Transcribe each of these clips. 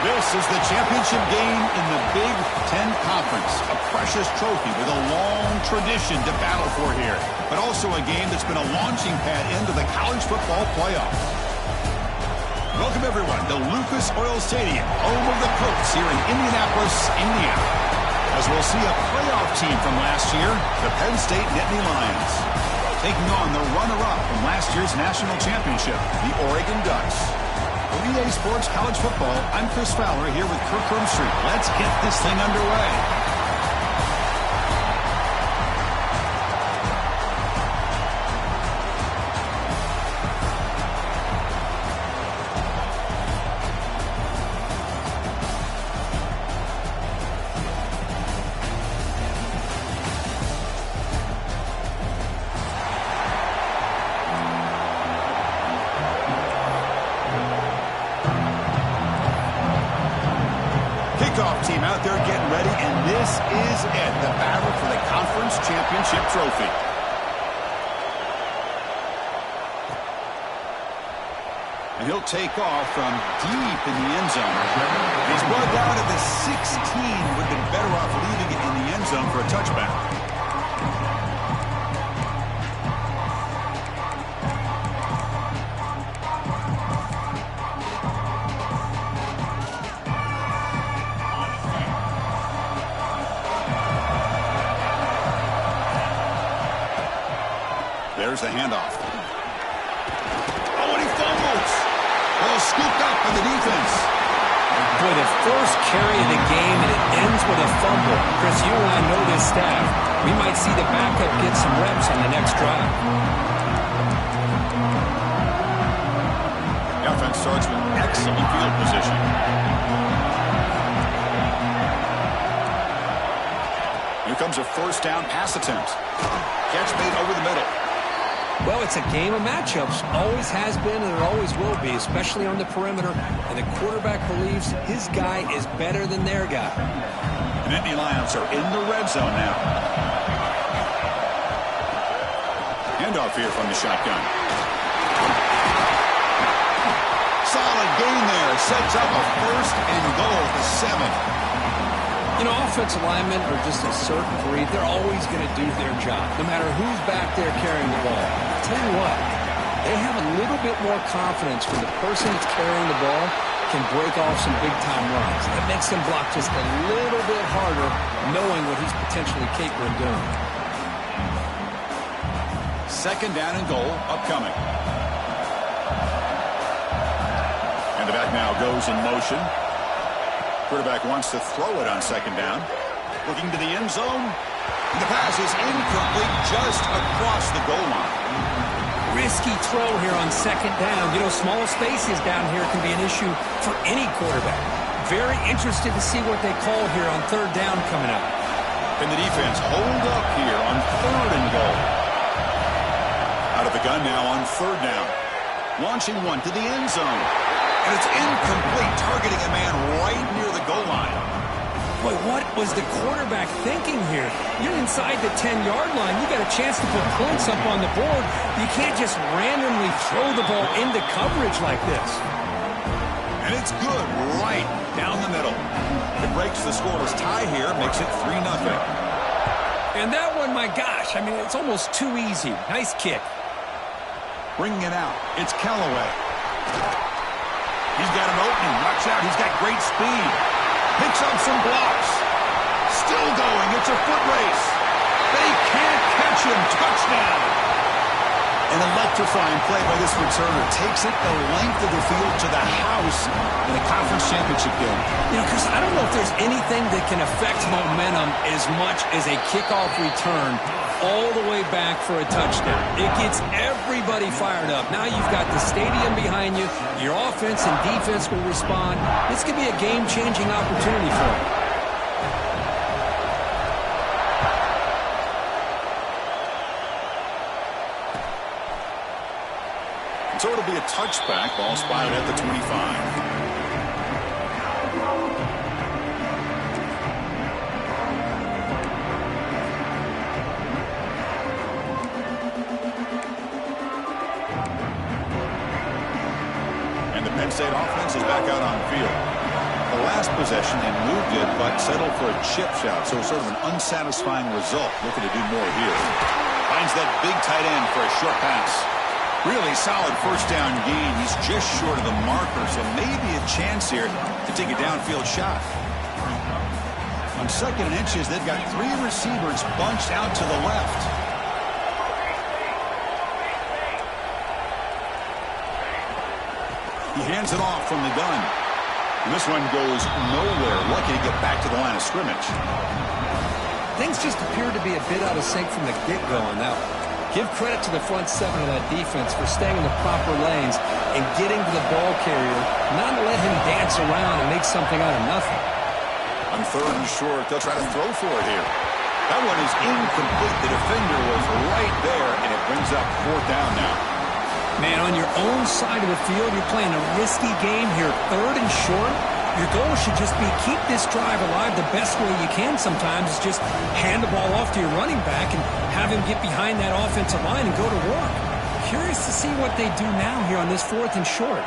This is the championship game in the Big Ten Conference. A precious trophy with a long tradition to battle for here. But also a game that's been a launching pad into the college football playoff. Welcome, everyone, to Lucas Oil Stadium, home of the Colts here in Indianapolis, Indiana. As we'll see a playoff team from last year, the Penn State Nittany Lions, taking on the runner-up from last year's national championship, the Oregon Ducks. For EA Sports College Football, I'm Chris Fowler here with Kirk Herbstreit. Let's get this thing underway. Team out there getting ready, and this is it, the battle for the conference championship trophy. And he'll take off from deep in the end zone. He's brought down at the 16, would have been better off leaving it in the end zone for a touchback. There's the handoff. Oh, and he fumbles. Well, scooped up by the defense. Boy, the first carry of the game, and it ends with a fumble. Chris, you and I know this staff. We might see the backup get some reps on the next drive. The offense starts with excellent field position. Here comes a first down pass attempt. Catch made over the middle. Well, it's a game of matchups. Always has been and it always will be, especially on the perimeter. And the quarterback believes his guy is better than their guy. The Nittany Lions are in the red zone now. Handoff here from the shotgun. Solid gain there. Sets up a first and goal at the 7. You know, offensive linemen are just a certain breed. They're always going to do their job, no matter who's back there carrying the ball. I'll tell you what, they have a little bit more confidence when the person that's carrying the ball can break off some big-time runs. That makes them block just a little bit harder, knowing what he's potentially capable of doing. Second down and goal upcoming. And the back now goes in motion. Quarterback wants to throw it on second down. Looking to the end zone. And the pass is incomplete just across the goal line. Risky throw here on second down. You know, small spaces down here can be an issue for any quarterback. Very interested to see what they call here on third down coming up. And the defense hold up here on third and goal. Out of the gun now on third down. Launching one to the end zone. And it's incomplete, targeting a man right near the goal line. Boy, what was the quarterback thinking here? You're inside the 10-yard line. You got a chance to put points up on the board. You can't just randomly throw the ball into coverage like this. And it's good right down the middle. It breaks the scoreless tie here, makes it 3-0. And that one, my gosh, I mean, it's almost too easy. Nice kick. Bringing it out, it's Callaway. He's got an opening. Watch out. He's got great speed. Picks up some blocks. Still going. It's a foot race. They can't catch him. Touchdown. An electrifying play by this returner. Takes it the length of the field to the house in a conference championship game. You know, Chris, I don't know if there's anything that can affect momentum as much as a kickoff return all the way back for a touchdown. It gets everybody fired up. Now you've got the stadium behind you. Your offense and defense will respond. This could be a game-changing opportunity for them. So it'll be a touchback. Ball spotted at the 25. Penn State offense is back out on field. A the last possession, they moved it, but settled for a chip shot. So sort of an unsatisfying result. Looking to do more here. Finds that big tight end for a short pass. Really solid first down gain. He's just short of the marker, so maybe a chance here to take a downfield shot. On 2nd and inches, they've got 3 receivers bunched out to the left. He hands it off from the gun. And this one goes nowhere. Lucky to get back to the line of scrimmage. Things just appear to be a bit out of sync from the get-go on that one. Give credit to the front 7 of that defense for staying in the proper lanes and getting to the ball carrier, not let him dance around and make something out of nothing. On 3rd and short, they'll try to throw for it here. That one is incomplete. The defender was right there, and it brings up 4th down now. Man, on your own side of the field, you're playing a risky game here. 3rd and short, your goal should just be keep this drive alive the best way you can sometimes is just hand the ball off to your running back and have him get behind that offensive line and go to work. Curious to see what they do now here on this 4th and short.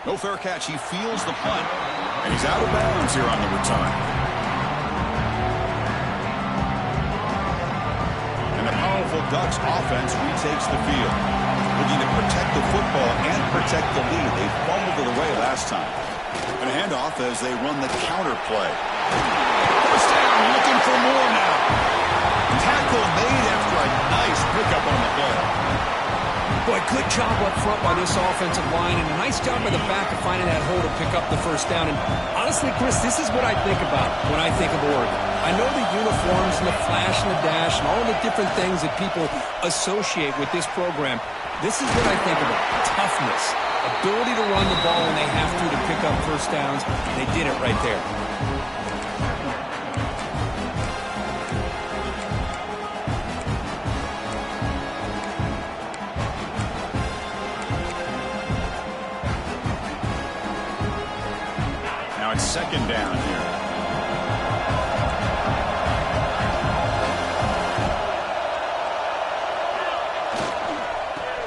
No fair catch. He feels the punt, and he's out of bounds here on the return. And the powerful Ducks offense retakes the field, looking to protect the football and protect the lead. They fumbled it away last time. And a handoff as they run the counter play. First down, looking for more now. Tackle made after a nice pickup on the play. Boy, good job up front by this offensive line, and a nice job by the back of finding that hole to pick up the first down. And honestly, Chris, this is what I think about when I think of Oregon. I know the uniforms and the flash and the dash and all the different things that people associate with this program. This is what I think about. Toughness. Ability to run the ball when they have to pick up first downs. They did it right there. Now it's 2nd down here.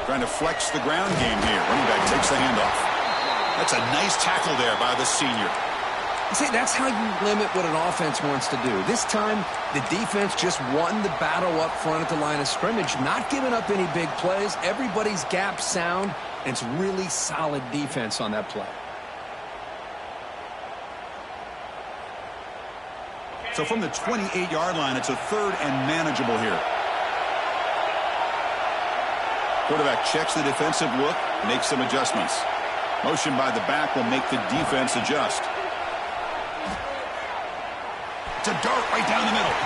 Trying to flex the ground game here. Running back takes the handoff. That's a nice tackle there by the senior. See, that's how you limit what an offense wants to do. This time, the defense just won the battle up front at the line of scrimmage, not giving up any big plays. Everybody's gap sound, and it's really solid defense on that play. So from the 28-yard line, it's a 3rd and manageable here. Quarterback checks the defensive look, makes some adjustments. Motion by the back will make the defense adjust. It's a dart right down the middle.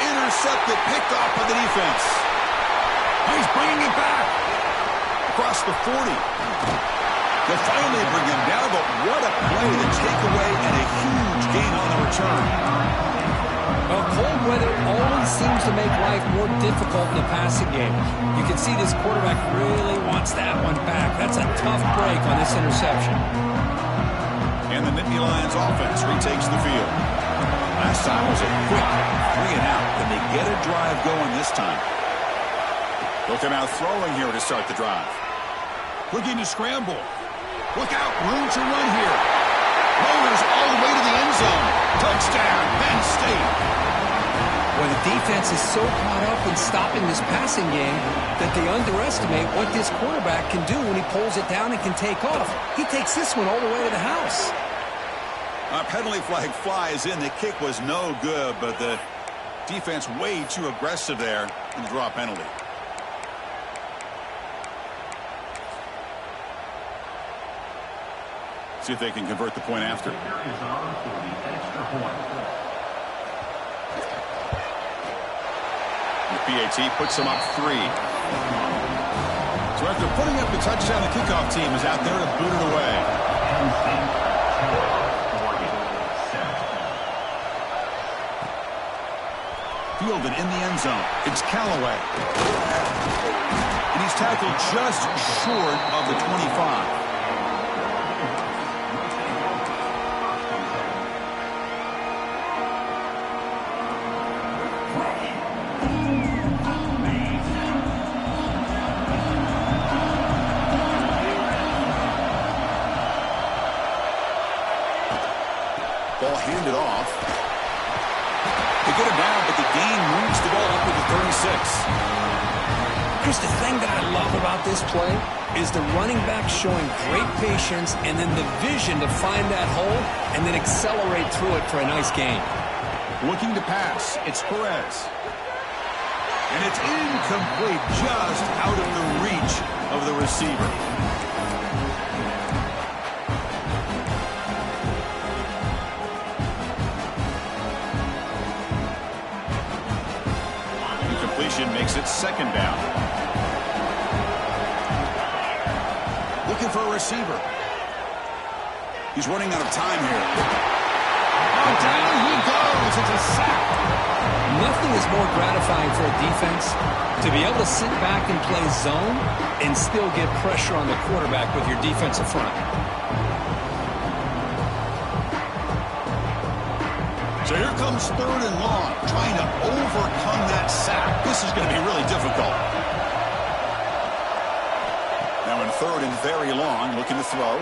Intercepted, picked off by the defense. Oh, he's bringing it back. Across the 40. They'll finally bring him down, but what a play, the takeaway, and a huge gain on the return. Well, cold weather always seems to make life more difficult in the passing game. You can see this quarterback really wants that one back. That's a tough break on this interception. And the Nittany Lions offense retakes the field. Last time was a quick 3 and out. Can they get a drive going this time? Look at out throwing here to start the drive. Looking to scramble. Look out, room to run here. Rollers all the way to the end zone. Touchdown, Penn State. Well, the defense is so caught up in stopping this passing game that they underestimate what this quarterback can do when he pulls it down and can take off. He takes this one all the way to the house. A penalty flag flies in. The kick was no good, but the defense way too aggressive there and draw a penalty. See if they can convert the point after. The PAT puts them up 3. So after putting up the touchdown, the kickoff team is out there to boot it away. Fielded in the end zone. It's Callaway. And he's tackled just short of the 25. Ball handed off. They get it down, but the gain moves the ball up to the 36. Here's the thing that I love about this play is the running back showing great patience and then the vision to find that hole and then accelerate through it for a nice gain. Looking to pass, it's Perez. And it's incomplete, just out of the reach of the receiver. Incompletion makes it second down. Looking for a receiver. He's running out of time here. Oh, down he goes. It's a sack. Nothing is more gratifying for a defense to be able to sit back and play zone and still get pressure on the quarterback with your defensive front. So here comes third and long, trying to overcome that sack. This is going to be really difficult. Now in third and very long, looking to throw.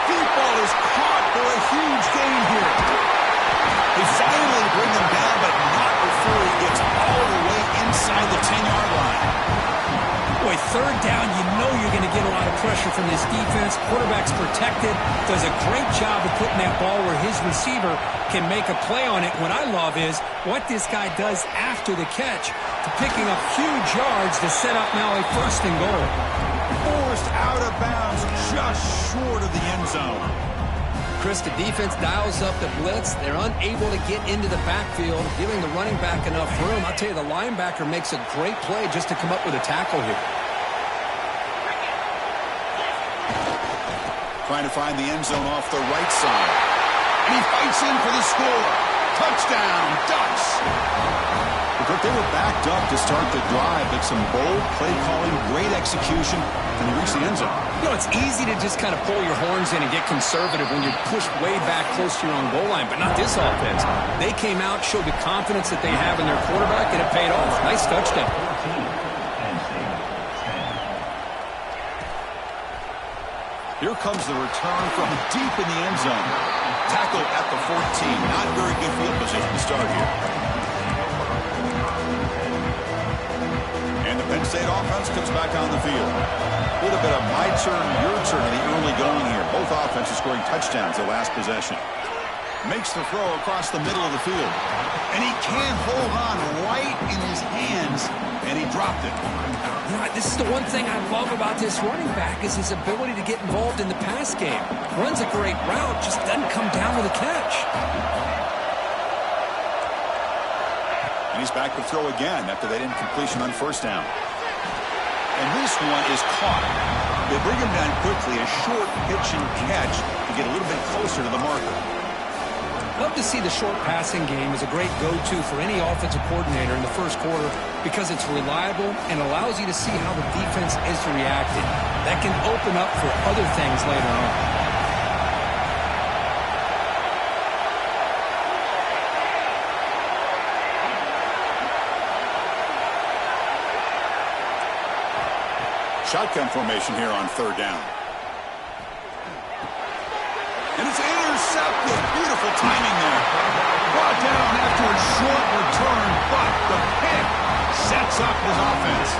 Deep ball is caught for a huge gain here. They finally bring him down, but not before he gets all the way inside the 10-yard line. Boy, third down, you know you're going to get a lot of pressure from this defense. Quarterback's protected, does a great job of putting that ball where his receiver can make a play on it. What I love is what this guy does after the catch to picking up huge yards to set up now a first and goal. Forced out of bounds, just short of the end zone. Chris, the defense dials up the blitz. They're unable to get into the backfield, giving the running back enough room. I'll tell you, the linebacker makes a great play just to come up with a tackle here. Trying to find the end zone off the right side. And he fights in for the score. Touchdown, Ducks. But they were backed up to start the drive, but some bold play calling, great execution, and they reached the end zone. You know, it's easy to just kind of pull your horns in and get conservative when you're pushed way back close to your own goal line, but not this offense. They came out, showed the confidence that they have in their quarterback, and it paid off. Nice touchdown. Here comes the return from deep in the end zone. Tackle at the 14. Not very good field position to start here. And the Penn State offense comes back on the field. A little bit of my turn, your turn in the early going here. Both offenses scoring touchdowns the last possession. Makes the throw across the middle of the field. And he can't hold on right in his hands, and he dropped it. You know, this is the one thing I love about this running back is his ability to get involved in the pass game. Runs a great route, just doesn't come down with a catch. And he's back to throw again after that incompletion on first down. And this one is caught. They bring him down quickly, a short pitch and catch to get a little bit closer to the marker. Love to see the short passing game as a great go-to for any offensive coordinator in the first quarter because it's reliable and allows you to see how the defense is reacting. That can open up for other things later on. Shotgun formation here on third down. And it's intercepted. Beautiful timing there. Brought down after a short return, but the pick sets up his offense.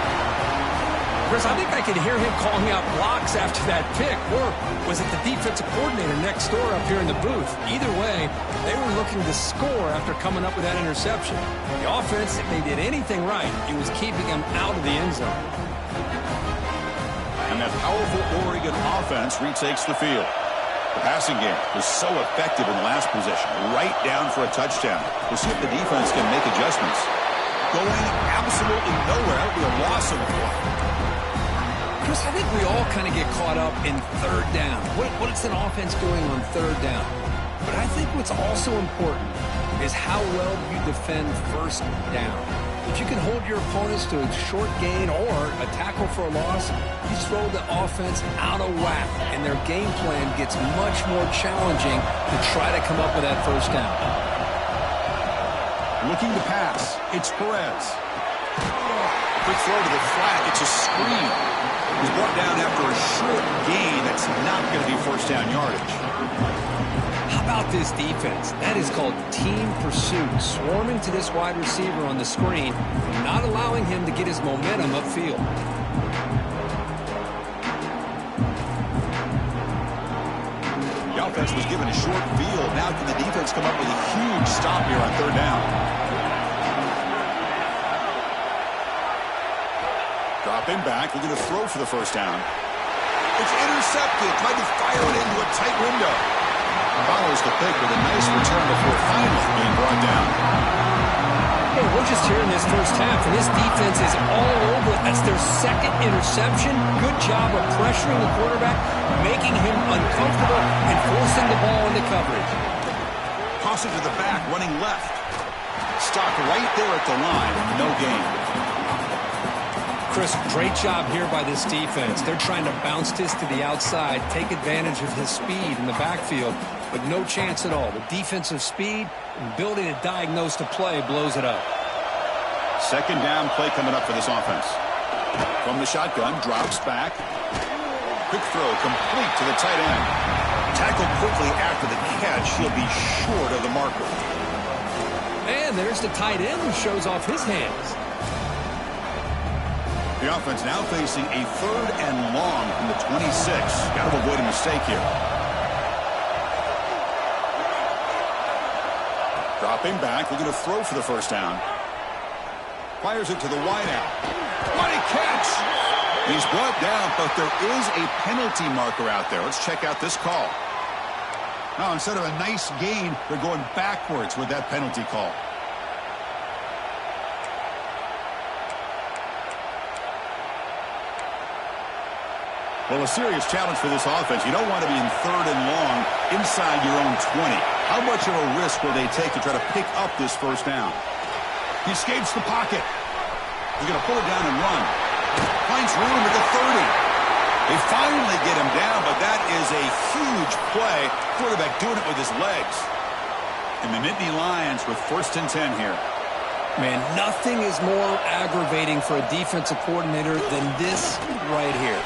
Chris, I think I could hear him calling out blocks after that pick. Or was it the defensive coordinator next door up here in the booth? Either way, they were looking to score after coming up with that interception. The offense, if they did anything right, it was keeping them out of the end zone. And that powerful Oregon offense retakes the field. The passing game was so effective in the last possession, right down for a touchdown. We'll see if the defense can make adjustments. Going absolutely nowhere. That would be a loss of the play. Chris, I think we all kind of get caught up in third down. What is an offense doing on third down? But I think what's also important is how well you defend first down. If you can hold your opponents to a short gain or a tackle for a loss, you throw the offense out of whack, and their game plan gets much more challenging to try to come up with that first down. Looking to pass, it's Perez. Quick throw to the flat, it's a screen. He's brought down after a short gain. That's not going to be first down yardage. How about about this defense. That is called team pursuit. Swarming to this wide receiver on the screen, not allowing him to get his momentum upfield. The offense was given a short field. Now can the defense come up with a huge stop here on third down? Dropping back, looking to throw for the first down. It's intercepted. Tried to fire it into a tight window. Follows the pick with a nice return before finally being brought down. Hey, we're just here in this first half, and this defense is all over it. That's their second interception. Good job of pressuring the quarterback, making him uncomfortable, and forcing the ball into coverage. Toss it to the back, running left. Stopped right there at the line. No gain. Chris, great job here by this defense. They're trying to bounce this to the outside, take advantage of his speed in the backfield, but no chance at all. The defensive speed and ability to diagnose the play blows it up. Second down play coming up for this offense. From the shotgun, drops back. Quick throw, complete to the tight end. Tackled quickly after the catch. He'll be short of the marker. And there's the tight end who shows off his hands. The offense now facing a third and long from the 26. Got to avoid a mistake here. Dropping back, looking to throw for the first down. Fires it to the wideout. What a catch! He's brought down, but there is a penalty marker out there. Let's check out this call. Now, instead of a nice gain, they're going backwards with that penalty call. Well, a serious challenge for this offense. You don't want to be in third and long inside your own 20. How much of a risk will they take to try to pick up this first down? He escapes the pocket. He's going to pull it down and run. Finds room at the 30. They finally get him down, but that is a huge play. Quarterback doing it with his legs. And the Nittany Lions with first and 10 here. Man, nothing is more aggravating for a defensive coordinator than this right here.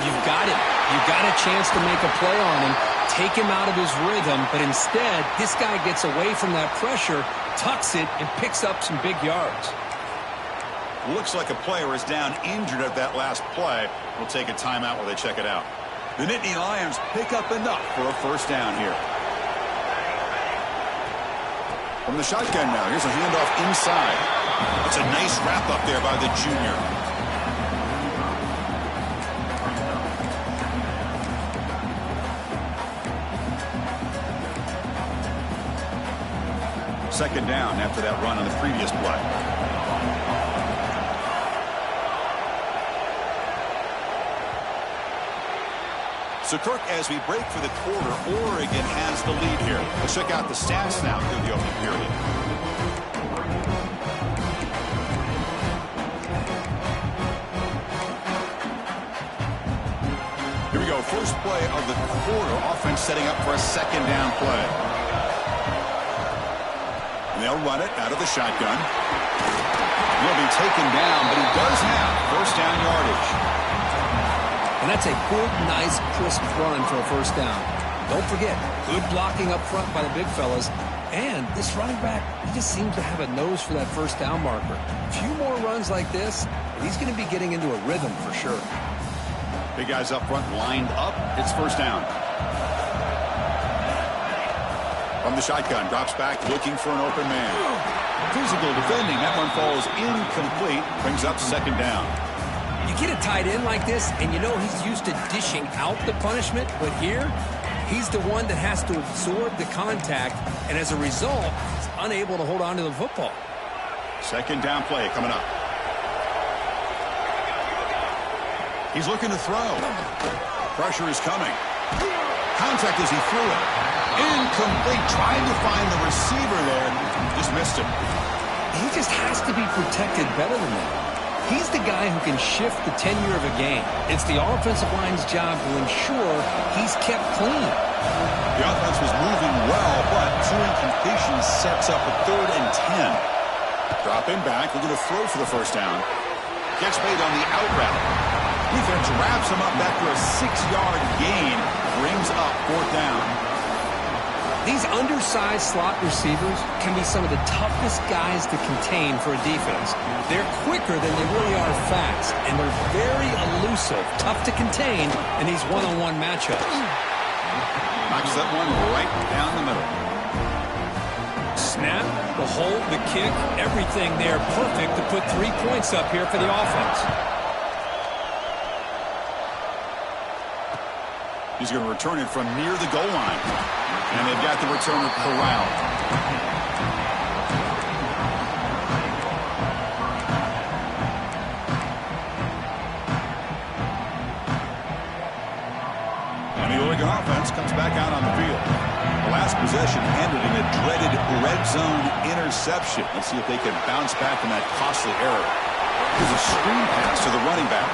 You've got it. You've got a chance to make a play on him, take him out of his rhythm, but instead, this guy gets away from that pressure, tucks it, and picks up some big yards. Looks like a player is down injured at that last play. We'll take a timeout while they check it out. The Nittany Lions pick up enough for a first down here. From the shotgun now, here's a handoff inside. That's a nice wrap up there by the junior. Second down after that run on the previous play. So, Kirk, as we break for the quarter, Oregon has the lead here. Let's check out the stats now through the opening period. Here we go. First play of the quarter. Offense setting up for a second down play. They'll run it out of the shotgun. He'll be taken down, but he does have first down yardage. And that's a good, nice, crisp run for a first down. Don't forget, good blocking up front by the big fellas. And this running back, he just seems to have a nose for that first down marker. A few more runs like this, and he's going to be getting into a rhythm for sure. Big guys up front lined up. It's first down. From the shotgun, drops back, looking for an open man. Physical defending. That one falls incomplete. Brings up second down. You get a tight end like this, and you know he's used to dishing out the punishment, but here, he's the one that has to absorb the contact, and as a result, he's unable to hold on to the football. Second down play coming up. He's looking to throw. Pressure is coming. Contact as he threw it. Incomplete. Trying to find the receiver there. Just missed him. He just has to be protected better than that. He's the guy who can shift the tenure of a game. It's the offensive line's job to ensure he's kept clean. The offense was moving well, but two incompletions sets up a third and 10. Dropping back, looking to throw for the first down. Gets made on the out route. Defense wraps him up after a 6-yard gain. Brings up fourth down. These undersized slot receivers can be some of the toughest guys to contain for a defense. They're quicker than they really are fast, and they're very elusive, tough to contain in these one-on-one matchups. Knocks that one right down the middle. Snap, the hold, the kick, everything there perfect to put 3 points up here for the offense. He's going to return it from near the goal line. And they've got the returner corralled. And the Oregon offense comes back out on the field. The last possession ended in a dreaded red zone interception. Let's see if they can bounce back from that costly error. Here's a screen pass to the running back.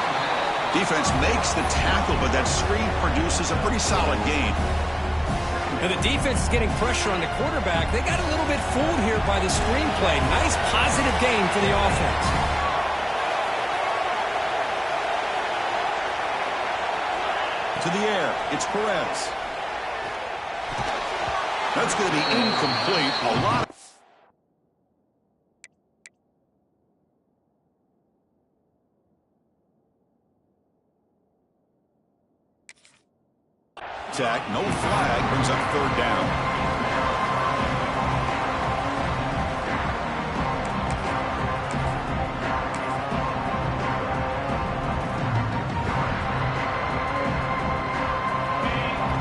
Defense makes the tackle, but that screen produces a pretty solid gain. And the defense is getting pressure on the quarterback. They got a little bit fooled here by the screen play. Nice positive gain for the offense. To the air, it's Perez. That's going to be incomplete. A lot of attack, no flag, brings up third down.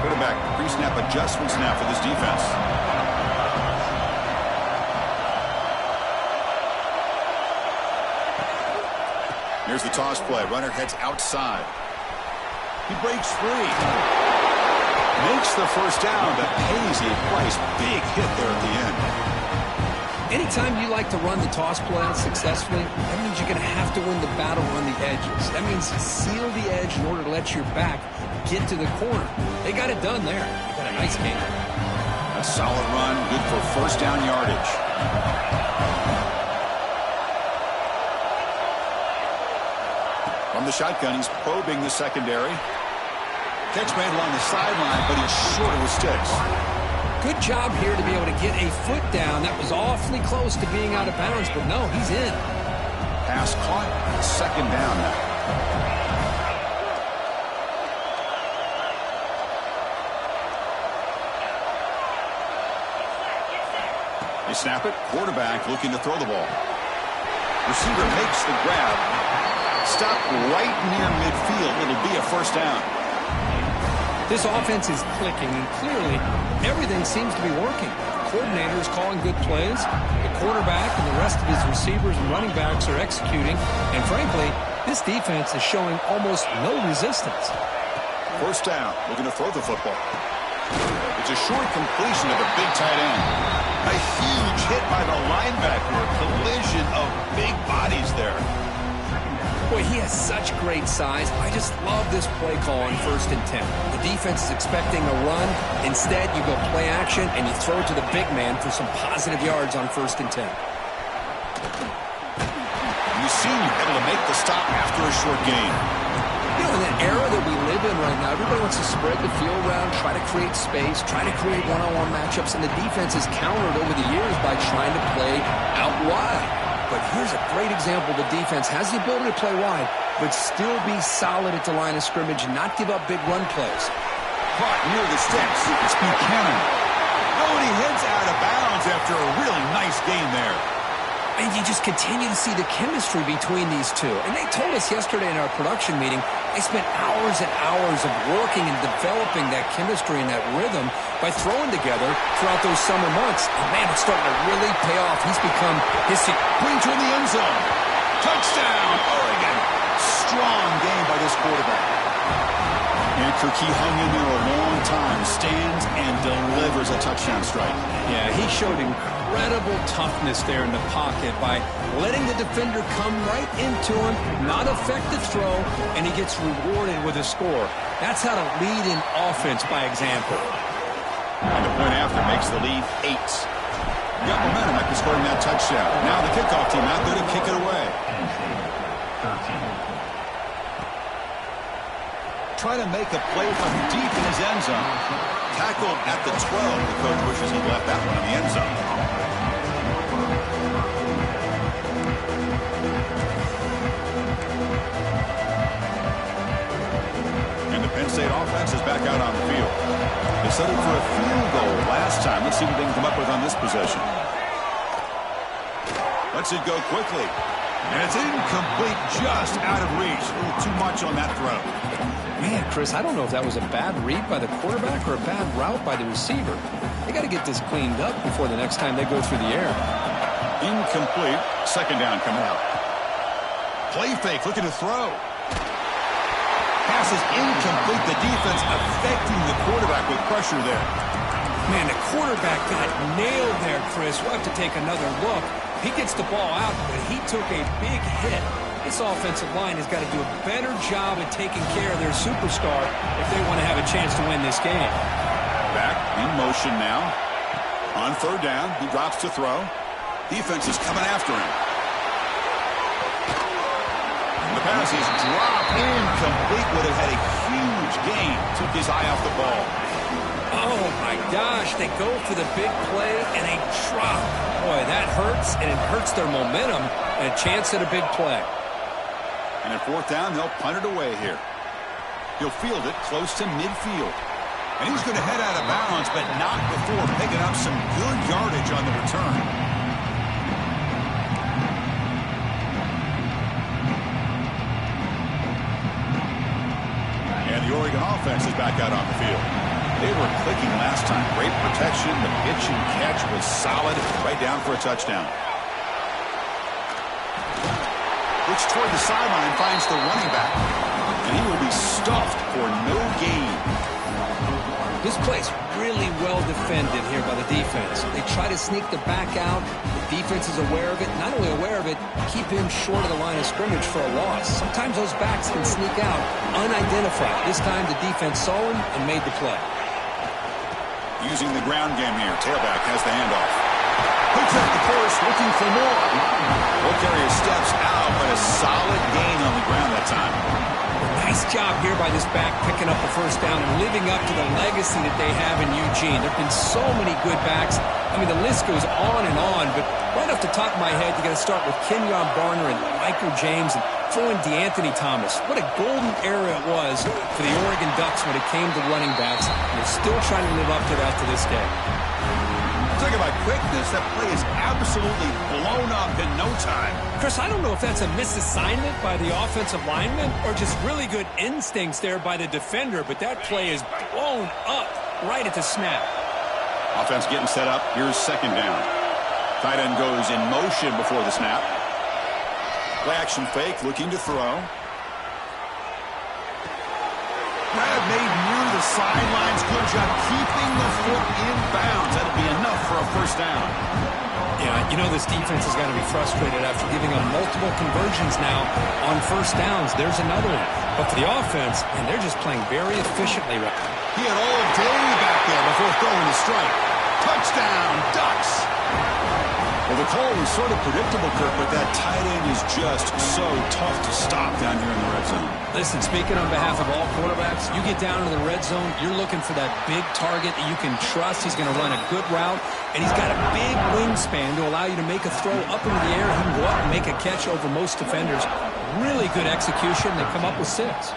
Quarterback pre-snap adjustments now for this defense. Here's the toss play. Runner heads outside. He breaks free. Makes the first down, but pays a price. Big hit there at the end. Anytime you like to run the toss play successfully, that means you're going to have to win the battle on the edges. That means seal the edge in order to let your back get to the corner. They got it done there. They got a nice game. A solid run, good for first down yardage. From the shotgun, he's probing the secondary. Catch made along the sideline, but he's short of his sticks. Good job here to be able to get a foot down. That was awfully close to being out of bounds, but no, he's in. Pass caught, second down now. They snap it, quarterback looking to throw the ball. Receiver makes the grab. Stop right near midfield. It'll be a first down. This offense is clicking, and clearly everything seems to be working. The coordinator is calling good plays. The quarterback and the rest of his receivers and running backs are executing. And frankly, this defense is showing almost no resistance. First down, looking to throw the football. It's a short completion of the big tight end. A huge hit by the linebacker. A collision of big bodies there. Boy, he has such great size. I just love this play call on 1st and 10. The defense is expecting a run. Instead, you go play action, and you throw it to the big man for some positive yards on 1st and 10. You seem able to make the stop after a short gain. You know, in the era that we live in right now, everybody wants to spread the field around, try to create space, try to create one-on-one matchups, and the defense has countered over the years by trying to play out wide. But here's a great example. The defense has the ability to play wide, but still be solid at the line of scrimmage and not give up big run plays. Caught near the sticks. It's Buchanan. Oh, and he heads out of bounds after a really nice gain there. And you just continue to see the chemistry between these two. And they told us yesterday in our production meeting, they spent hours and hours of working and developing that chemistry and that rhythm by throwing together throughout those summer months. And man, it's starting to really pay off. He's become his bring to the end zone. Touchdown, Oregon. Strong game by this quarterback. And he hung in there a long time, stands and delivers a touchdown strike. Yeah, he showed incredible toughness there in the pocket by letting the defender come right into him, not affect the throw, and he gets rewarded with a score. That's how to lead an offense by example. And the point after makes the lead 8. Got momentum after scoring that touchdown. Now the kickoff team out there to kick it away. Trying to make a play from deep in his end zone. Tackled at the 12. The coach wishes he left that one in the end zone. And the Penn State offense is back out on the field. They settled for a field goal last time. Let's see what they can come up with on this possession. Lets it go quickly. And it's incomplete, just out of reach. A little too much on that throw. Man, Chris, I don't know if that was a bad read by the quarterback or a bad route by the receiver. They got to get this cleaned up before the next time they go through the air. Incomplete. Second down coming out. Play fake, looking to throw. Pass is incomplete. The defense affecting the quarterback with pressure there. Man, the quarterback got nailed there, Chris. We'll have to take another look. He gets the ball out, but he took a big hit. This offensive line has got to do a better job at taking care of their superstar if they want to have a chance to win this game. Back in motion now. On third down, he drops to throw. Defense is coming after him. And the pass is dropped. Incomplete. Would have had a huge gain. Took his eye off the ball. Oh, my gosh. They go for the big play, and they drop. Boy, that hurts, and it hurts their momentum and a chance at a big play. And at fourth down, they'll punt it away here. He'll field it close to midfield. And he's going to head out of bounds, but not before picking up some good yardage on the return. And the Oregon offense is back out on the field. They were clicking last time. Great protection. The pitch and catch was solid. Right down for a touchdown. Looks toward the sideline, finds the running back. And he will be stuffed for no gain. This play's really well defended here by the defense. They try to sneak the back out. The defense is aware of it. Not only aware of it, keep him short of the line of scrimmage for a loss. Sometimes those backs can sneak out unidentified. This time the defense saw him and made the play. Using the ground game here. Tailback has the handoff. Picks up the course, looking for more. Will carry his steps out, but a solid gain on the ground that time. Nice job here by this back picking up the first down and living up to the legacy that they have in Eugene. There have been so many good backs. I mean, the list goes on and on, but right off the top of my head, you got to start with Kenyon Barner and Michael James and throw in DeAnthony Thomas. What a golden era it was for the Oregon Ducks when it came to running backs, and they're still trying to live up to that to this day. Talking about quickness, that play is absolutely blown up in no time. Chris, I don't know if that's a misassignment by the offensive lineman or just really good instincts there by the defender, but that play is blown up right at the snap. Offense getting set up. Here's second down. Tight end goes in motion before the snap. Play action fake, looking to throw. Grab made near the sidelines. Good job keeping the foot in bounds. That'll be enough for a first down. Yeah, you know this defense has got to be frustrated after giving them multiple conversions now on first downs. There's another one. But for the offense, and they're just playing very efficiently right now. He had all day back there before throwing the strike. Touchdown, Ducks. Well, the call was sort of predictable, Kirk, but that tight end is just so tough to stop down here in the red zone. Listen, speaking on behalf of all quarterbacks, you get down to the red zone, you're looking for that big target that you can trust. He's going to run a good route, and he's got a big wingspan to allow you to make a throw up into the air. He can go up and make a catch over most defenders. Really good execution. They come up with 6.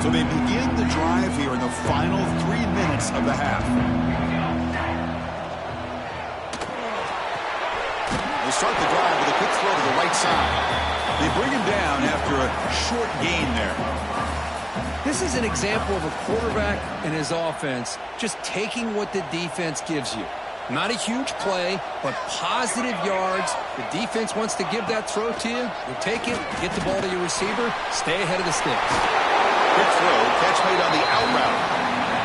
So they begin the drive here in the final 3 minutes of the half. They start the drive with a quick throw to the right side. They bring him down after a short gain there. This is an example of a quarterback and his offense just taking what the defense gives you. Not a huge play, but positive yards. The defense wants to give that throw to you. You take it, get the ball to your receiver, stay ahead of the sticks. Quick throw, catch made on the out route.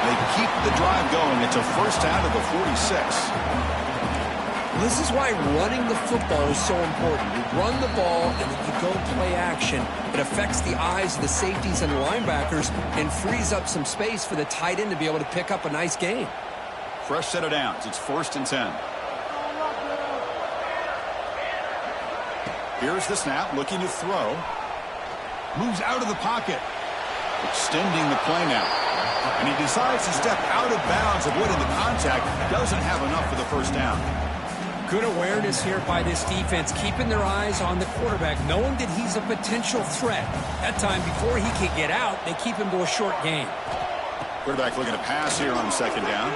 They keep the drive going. It's a first down to the 46. This is why running the football is so important. You run the ball, and then you go play action. It affects the eyes of the safeties and the linebackers and frees up some space for the tight end to be able to pick up a nice gain. fresh set of downs. It's 1st and 10. Here's the snap, looking to throw. Moves out of the pocket. Extending the play now. And he decides to step out of bounds, avoiding the contact. Doesn't have enough for the first down. Good awareness here by this defense, keeping their eyes on the quarterback, knowing that he's a potential threat. That time, before he can get out, they keep him to a short gain. Quarterback looking to pass here on 2nd down.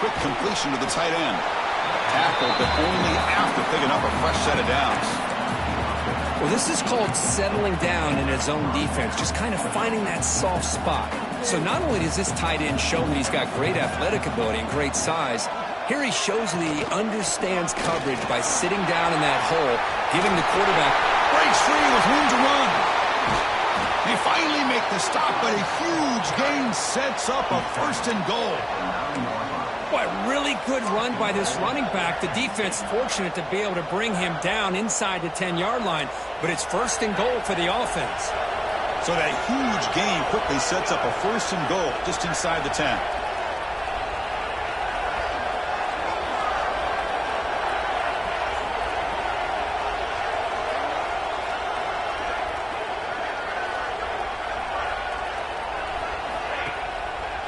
Quick completion to the tight end. Tackled, but only after picking up a fresh set of downs. Well, this is called settling down in his own defense, just kind of finding that soft spot. So not only does this tight end show that he's got great athletic ability and great size, here he shows that he understands coverage by sitting down in that hole, giving the quarterback breaks free with room to run. They finally make the stop, but a huge gain sets up a 1st and goal. What a really good run by this running back. The defense fortunate to be able to bring him down inside the 10-yard line, but it's 1st and goal for the offense. So that huge gain quickly sets up a 1st and goal just inside the 10.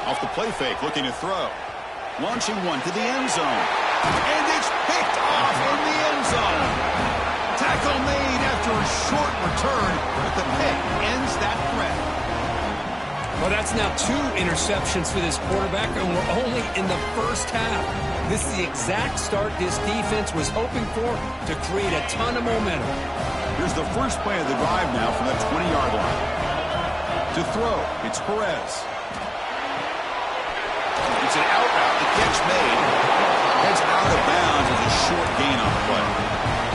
Off the play fake, looking to throw. Launching one to the end zone. And it's picked off in the end zone. Tackle made after a short return, but the pick ends that threat. Well, that's now 2 interceptions for this quarterback, and we're only in the first half. This is the exact start this defense was hoping for to create a ton of momentum. Here's the first play of the drive now from the 20-yard line. To throw, it's Perez. It's an out route. The catch made. Heads out of bounds as a short gain on the play.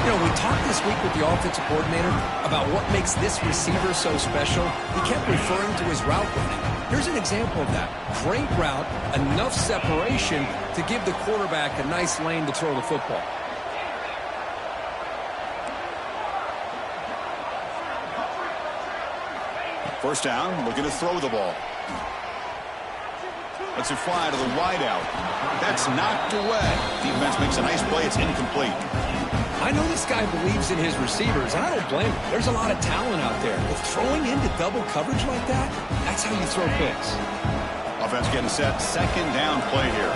You know, we talked this week with the offensive coordinator about what makes this receiver so special. He kept referring to his route running. Here's an example of that. Great route, enough separation to give the quarterback a nice lane to throw the football. First down, looking to throw the ball. Lets it fly to the wideout. That's knocked away. Defense makes a nice play. It's incomplete. I know this guy believes in his receivers, and I don't blame him. There's a lot of talent out there. But throwing into double coverage like that, that's how you throw picks. Offense getting set. 2nd down play here.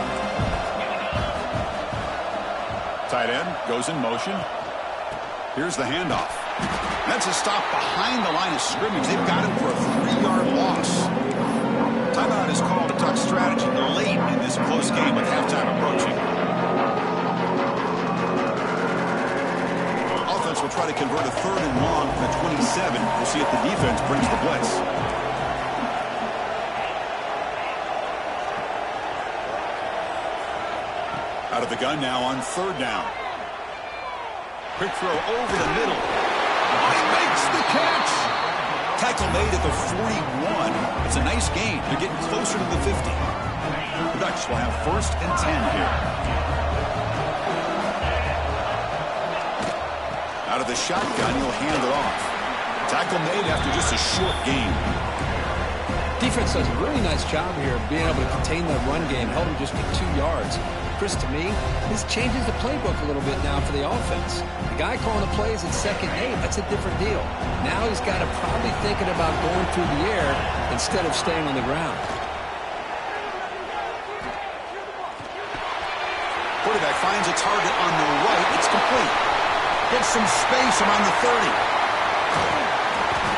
Tight end goes in motion. Here's the handoff. That's a stop behind the line of scrimmage. They've got him for a 3-yard loss. Timeout is called to talk strategy late in this close game with halftime approaching. Offense will try to convert a 3rd and long from the 27. We'll see if the defense brings the blitz. Out of the gun now on 3rd down. Quick throw over the middle. He makes the catch. Tackle made at the 41. It's a nice gain. They're getting closer to the 50. The Ducks will have 1st and 10 here. Out of the shotgun, he'll hand it off. Tackle made after just a short gain. Defense does a really nice job here of being able to contain that run game, held him just to 2 yards. Chris, to me, this changes the playbook a little bit now for the offense. The guy calling the plays at 2nd and 8, that's a different deal. Now he's got to probably thinking about going through the air instead of staying on the ground. Quarterback finds a target on the right. It's complete. Gets some space around the 30.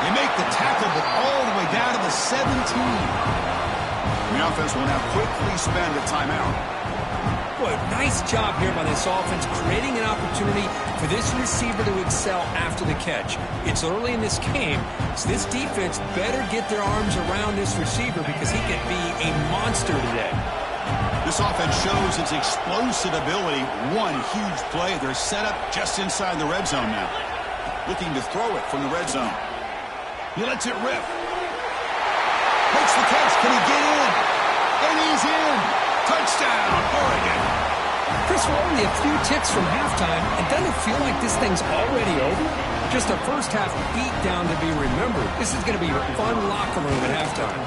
They make the tackle, but all the way down to the 17. The offense will now quickly spend a timeout. Boy, nice job here by this offense, creating an opportunity for this receiver to excel after the catch. It's early in this game, so this defense better get their arms around this receiver because he could be a monster today. This offense shows its explosive ability. One huge play. They're set up just inside the red zone now. Looking to throw it from the red zone. He lets it rip. Makes the catch. Can he get in? And he's in. Touchdown, Oregon. Chris, we're only a few ticks from halftime, and doesn't it feel like this thing's already over? Just a first half beat down to be remembered. This is going to be a fun locker room at halftime.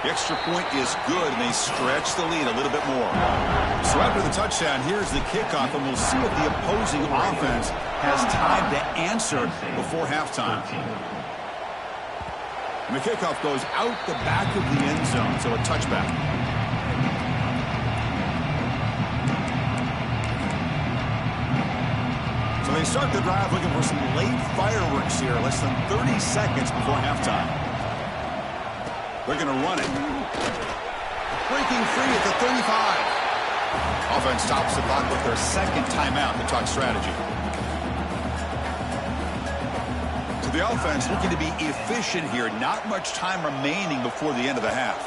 The extra point is good, and they stretch the lead a little bit more. So after the touchdown, here's the kickoff, and we'll see if the opposing offense has time to answer before halftime. And the kickoff goes out the back of the end zone, so a touchback. So they start the drive looking for some late fireworks here, less than 30 seconds before halftime. They're going to run it. Breaking free at the 35. Offense stops the clock with their second timeout to talk strategy. So the offense looking to be efficient here. Not much time remaining before the end of the half.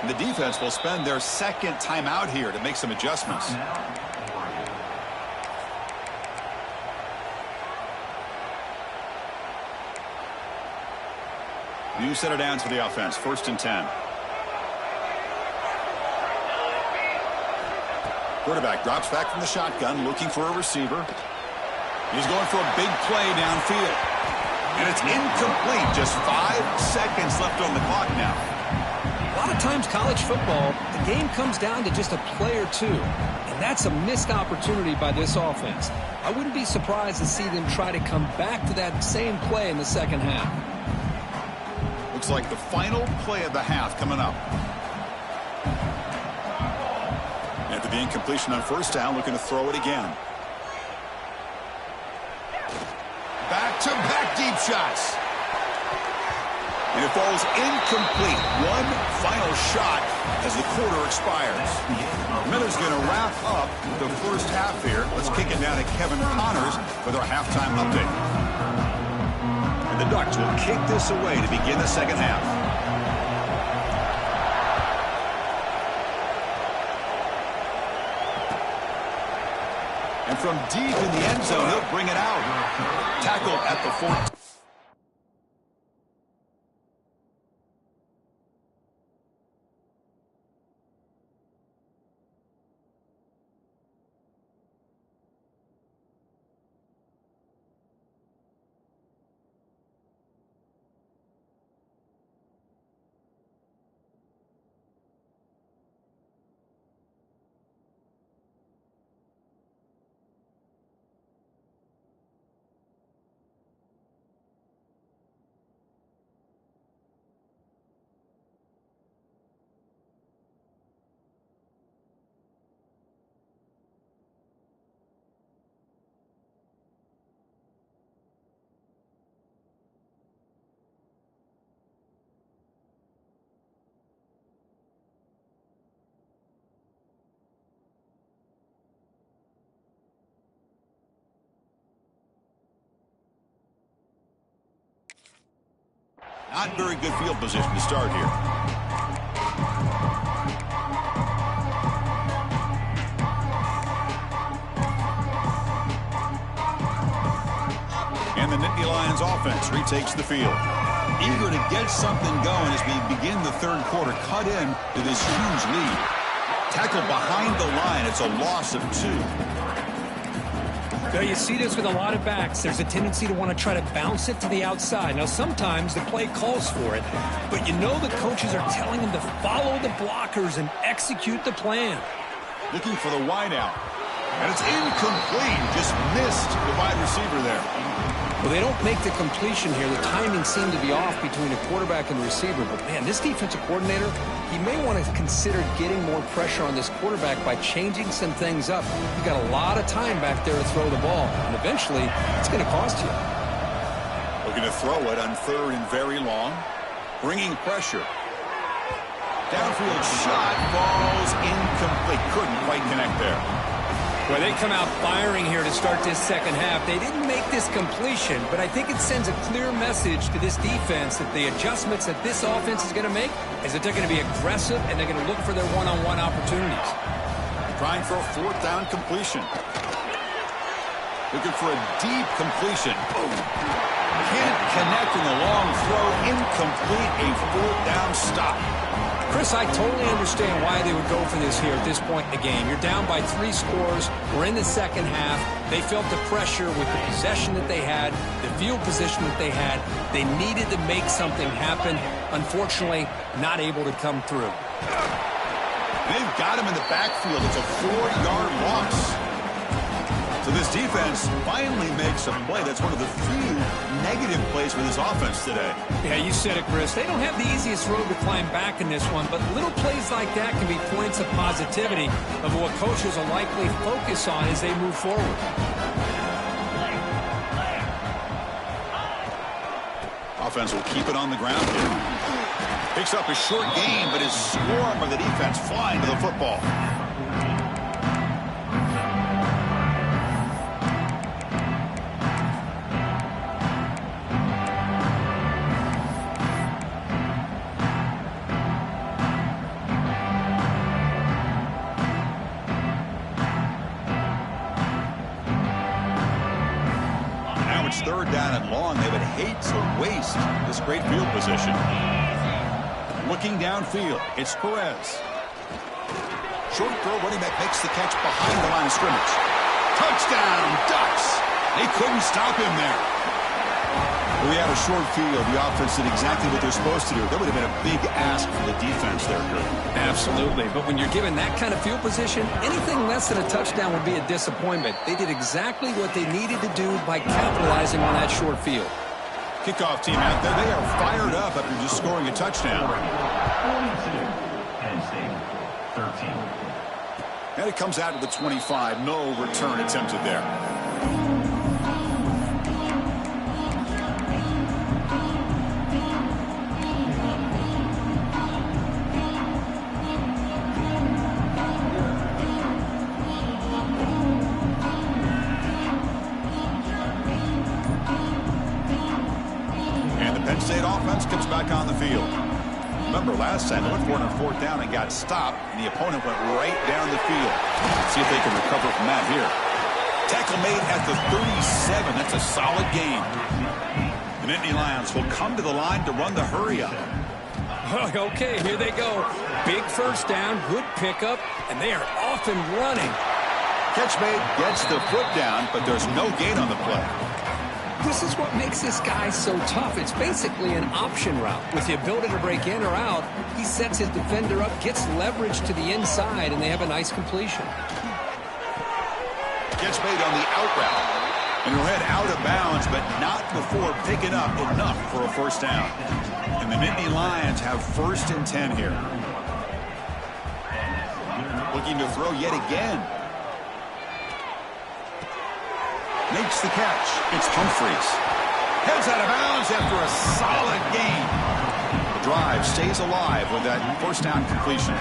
And the defense will spend their second timeout here to make some adjustments. New set of downs for the offense. 1st and 10. Quarterback drops back from the shotgun, looking for a receiver. He's going for a big play downfield. And it's incomplete. Just 5 seconds left on the clock now. A lot of times college football, the game comes down to just a play or two. And that's a missed opportunity by this offense. I wouldn't be surprised to see them try to come back to that same play in the second half. Looks like the final play of the half coming up. After the incompletion on 1st down, looking to throw it again. Back-to-back deep shots. And it falls incomplete. One final shot as the quarter expires. Miller's going to wrap up the first half here. Let's kick it down to Kevin Connors with our halftime update. And the Ducks will kick this away to begin the second half. And from deep in the end zone, he'll bring it out. Tackled at the 14. Not very good field position to start here. And the Nittany Lions offense retakes the field. Eager to get something going as we begin the third quarter. Cut in to this huge lead. Tackled behind the line. It's a loss of 2. Now, you see this with a lot of backs. There's a tendency to want to try to bounce it to the outside. Now, sometimes the play calls for it, but you know the coaches are telling them to follow the blockers and execute the plan. Looking for the wideout. And it's incomplete. Just missed the wide receiver there. Well, they don't make the completion here. The timing seemed to be off between the quarterback and the receiver. But, man, this defensive coordinator, he may want to consider getting more pressure on this quarterback by changing some things up. You've got a lot of time back there to throw the ball. And eventually, it's going to cost you. Looking to throw it on 3rd and very long. Bringing pressure. Downfield shot falls incomplete. Couldn't quite connect there. Well, they come out firing here to start this second half. They didn't make this completion, but I think it sends a clear message to this defense that the adjustments that this offense is going to make is that they're going to be aggressive and they're going to look for their one-on-one opportunities. Trying for a 4th down completion. Looking for a deep completion. Boom. Can't connect in the long throw. Incomplete. A 4th down stop. Chris, I totally understand why they would go for this here at this point in the game. You're down by 3 scores. We're in the second half. They felt the pressure with the possession that they had, the field position that they had. They needed to make something happen. Unfortunately, not able to come through. They've got him in the backfield. It's a 4-yard loss. So this defense finally makes a play. That's one of the few negative plays for this offense today. Yeah, you said it, Chris. They don't have the easiest road to climb back in this one, but little plays like that can be points of positivity of what coaches will likely focus on as they move forward. Offense will keep it on the ground here. Picks up a short gain, but is scored by the defense flying to the football. Third down and long. They would hate to waste this great field position. Looking downfield, it's Perez. Short throw, running back makes the catch behind the line of scrimmage. Touchdown, Ducks! They couldn't stop him there. We had a short field. The offense did exactly what they're supposed to do. That would have been a big ask for the defense there, Kurt. Absolutely. But when you're given that kind of field position, anything less than a touchdown would be a disappointment. They did exactly what they needed to do by capitalizing on that short field. Kickoff team out there. They are fired up after just scoring a touchdown. Penn State, 13. And it comes out to the 25. No return attempted there. Penn State offense comes back on the field. Remember last time they went for it on 4th down and got stopped, and the opponent went right down the field. See if they can recover from that here. Tackle made at the 37. That's a solid gain. The Nittany Lions will come to the line to run the hurry up. Okay, here they go. Big first down, good pickup, and they are off and running. Catch made, gets the foot down, but there's no gain on the play. This is what makes this guy so tough. It's basically an option route. With the ability to break in or out, he sets his defender up, gets leverage to the inside, and they have a nice completion. Gets made on the out route. And he'll head out of bounds, but not before picking up enough for a first down. And the Nittany Lions have 1st and 10 here. Looking to throw yet again. Makes the catch. It's Humphreys. Heads out of bounds after a solid gain. The drive stays alive with that first down completion.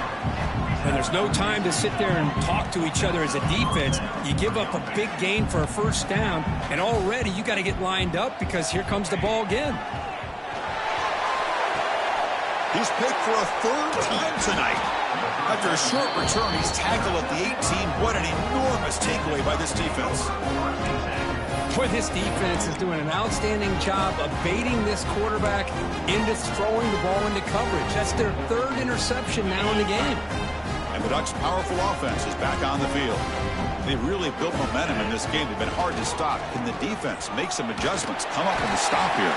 And there's no time to sit there and talk to each other as a defense. You give up a big gain for a first down, and already you got to get lined up because here comes the ball again. He's picked for a 3rd time tonight. After a short return, he's tackled at the 18. What an enormous takeaway by this defense. Boy, this defense is doing an outstanding job of baiting this quarterback into throwing the ball into coverage. That's their 3rd interception now in the game. And the Ducks' powerful offense is back on the field. They really built momentum in this game. They've been hard to stop. Can the defense make some adjustments, come up with a stop here?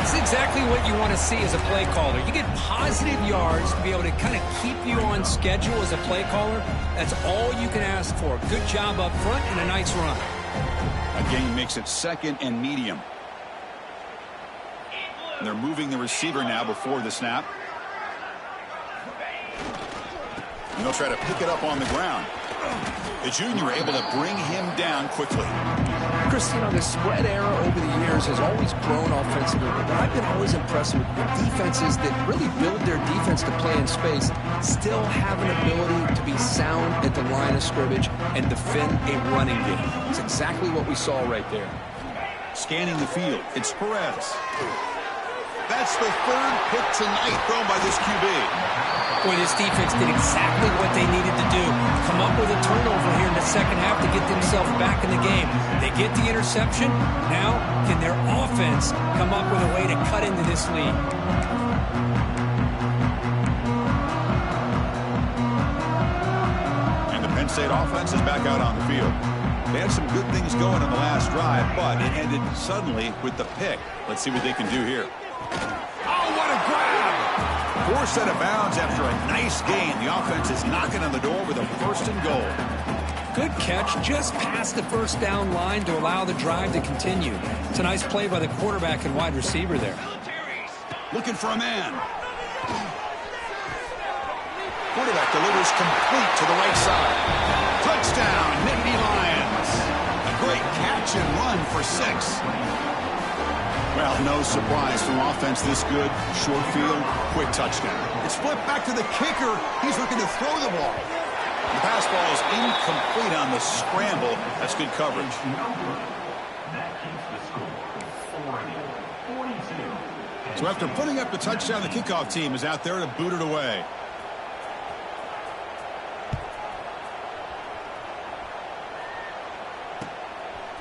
It's exactly what you want to see as a play caller. You get positive yards to be able to kind of keep you on schedule as a play caller. That's all you can ask for. Good job up front and a nice run. A gain makes it 2nd and medium. And they're moving the receiver now before the snap. And they'll try to pick it up on the ground. The junior able to bring him down quickly. Chris, you know, the spread era over the years has always grown offensively, but I've been always impressed with the defenses that really build their defense to play in space, still have an ability to be sound at the line of scrimmage and defend a running game. It's exactly what we saw right there. Scanning the field, it's Perez. That's the 3rd pick tonight thrown by this QB. Boy, this defense did exactly what they needed to do. Come up with a turnover here in the second half to get themselves back in the game. They get the interception. Now, can their offense come up with a way to cut into this lead? State offense is back out on the field. They had some good things going on the last drive, but it ended suddenly with the pick. Let's see what they can do here. Oh, what a grab! Forced out of bounds after a nice gain. The offense is knocking on the door with a 1st and goal. Good catch just past the first down line to allow the drive to continue. It's a nice play by the quarterback and wide receiver there. Looking for a man. Quarterback delivers complete to the right side. Touchdown, Nittany Lions. A great catch and run for 6. Well, no surprise from offense this good. Short field, quick touchdown. It's flipped back to the kicker. He's looking to throw the ball. The pass ball is incomplete on the scramble. That's good coverage. That keeps the score 40-42. So after putting up the touchdown, the kickoff team is out there to boot it away.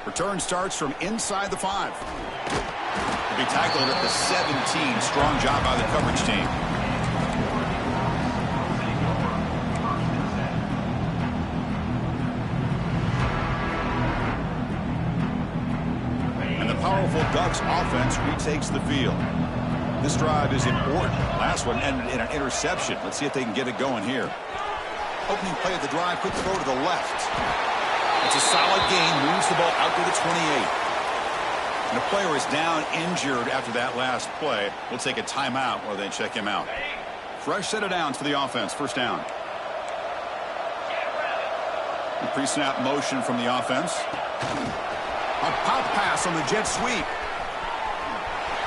Return starts from inside the 5. He'll be tackled at the 17. Strong job by the coverage team. And the powerful Ducks offense retakes the field. This drive is important. Last one ended in an interception. Let's see if they can get it going here. Opening play of the drive, quick throw to the left. It's a solid gain, moves the ball out to the 28. And the player is down injured after that last play. We'll take a timeout while they check him out. Fresh set of downs for the offense, 1st down. The pre-snap motion from the offense. A pop pass on the jet sweep.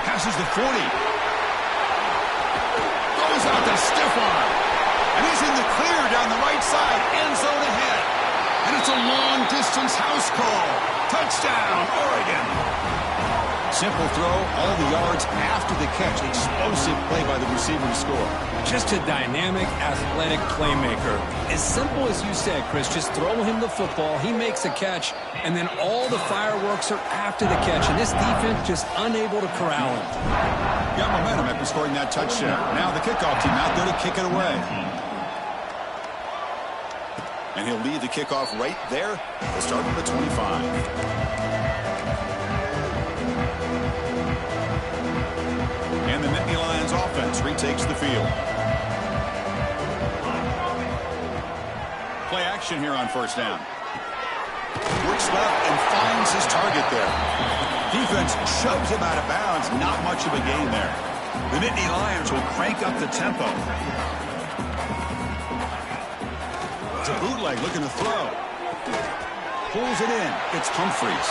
Passes the 40. Goes out to stiff arm. And he's in the clear down the right side, end zone ahead. And it's a long-distance house call. Touchdown, Oregon. Simple throw, all the yards after the catch. Explosive play by the receiver to score. Just a dynamic, athletic playmaker. As simple as you said, Chris, just throw him the football, he makes a catch, and then all the fireworks are after the catch. And this defense just unable to corral him. Got momentum after scoring that touchdown. Now the kickoff team out there to kick it away. And he'll lead the kickoff right there. They'll start from the 25. And the Nittany Lions offense retakes the field. Play action here on 1st down. Works left and finds his target there. Defense shoves him out of bounds. Not much of a gain there. The Nittany Lions will crank up the tempo. It's a bootleg looking to throw. Pulls it in. It's Humphreys.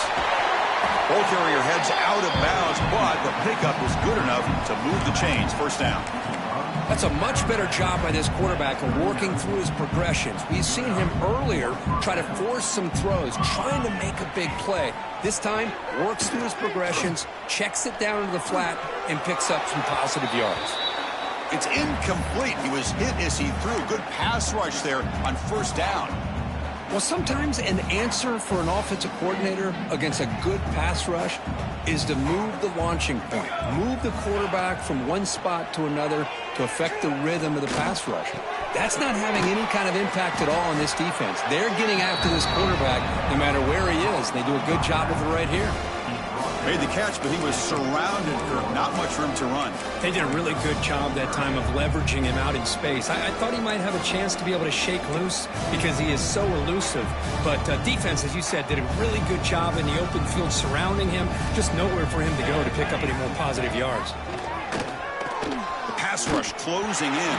Ball carrier heads out of bounds, but the pickup is good enough to move the chains. 1st down. That's a much better job by this quarterback of working through his progressions. We've seen him earlier try to force some throws, trying to make a big play. This time, works through his progressions, checks it down to the flat, and picks up some positive yards. It's incomplete. He was hit as he threw. Good pass rush there on 1st down. Well, sometimes an answer for an offensive coordinator against a good pass rush is to move the launching point, move the quarterback from one spot to another to affect the rhythm of the pass rush. That's not having any kind of impact at all on this defense. They're getting after this quarterback no matter where he is. They do a good job of it right here. Made the catch, but he was surrounded for not much room to run. They did a really good job that time of leveraging him out in space. I thought he might have a chance to be able to shake loose because he is so elusive. But defense, as you said, did a really good job in the open field surrounding him. Just nowhere for him to go to pick up any more positive yards. The pass rush closing in.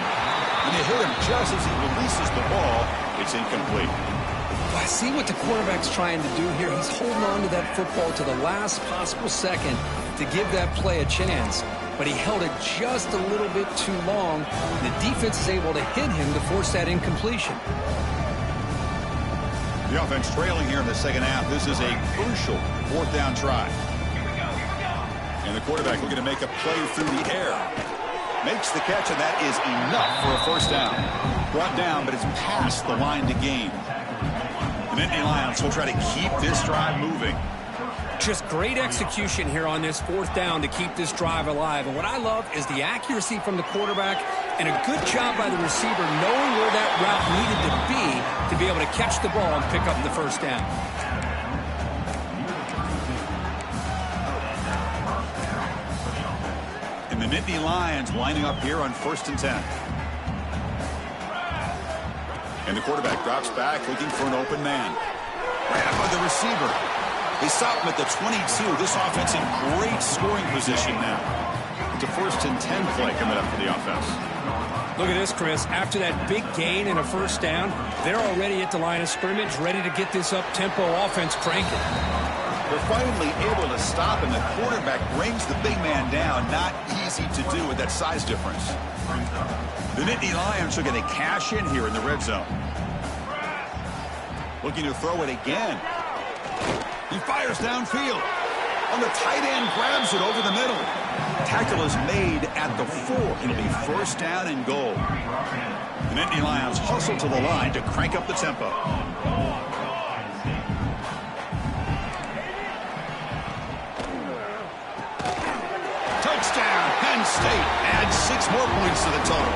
When you hit him just as he releases the ball, it's incomplete. I see what the quarterback's trying to do here. He's holding on to that football to the last possible second to give that play a chance. But he held it just a little bit too long. The defense is able to hit him to force that incompletion. The offense trailing here in the 2nd half. This is a crucial 4th down try. And the quarterback looking to make a play through the air. Makes the catch, and that is enough for a 1st down. Brought down, but it's past the line to gain. The Nittany Lions will try to keep this drive moving. Just great execution here on this 4th down to keep this drive alive. And what I love is the accuracy from the quarterback and a good job by the receiver knowing where that route needed to be able to catch the ball and pick up the 1st down. And the Nittany Lions lining up here on 1st and 10. And the quarterback drops back looking for an open man. Right up by the receiver. They stop him at the 22. This offense in great scoring position now. It's a 1st and 10 play coming up for the offense. Look at this, Chris. After that big gain and a 1st down, they're already at the line of scrimmage, ready to get this up-tempo offense cranking. They're finally able to stop, and the quarterback brings the big man down. Not easy to do with that size difference. The Nittany Lions are going to cash in here in the red zone. Looking to throw it again. He fires downfield. On the tight end, grabs it over the middle. Tackle is made at the 4. It'll be 1st down and goal. The Nittany Lions hustle to the line to crank up the tempo. Touchdown, Penn State adds 6 more points to the total.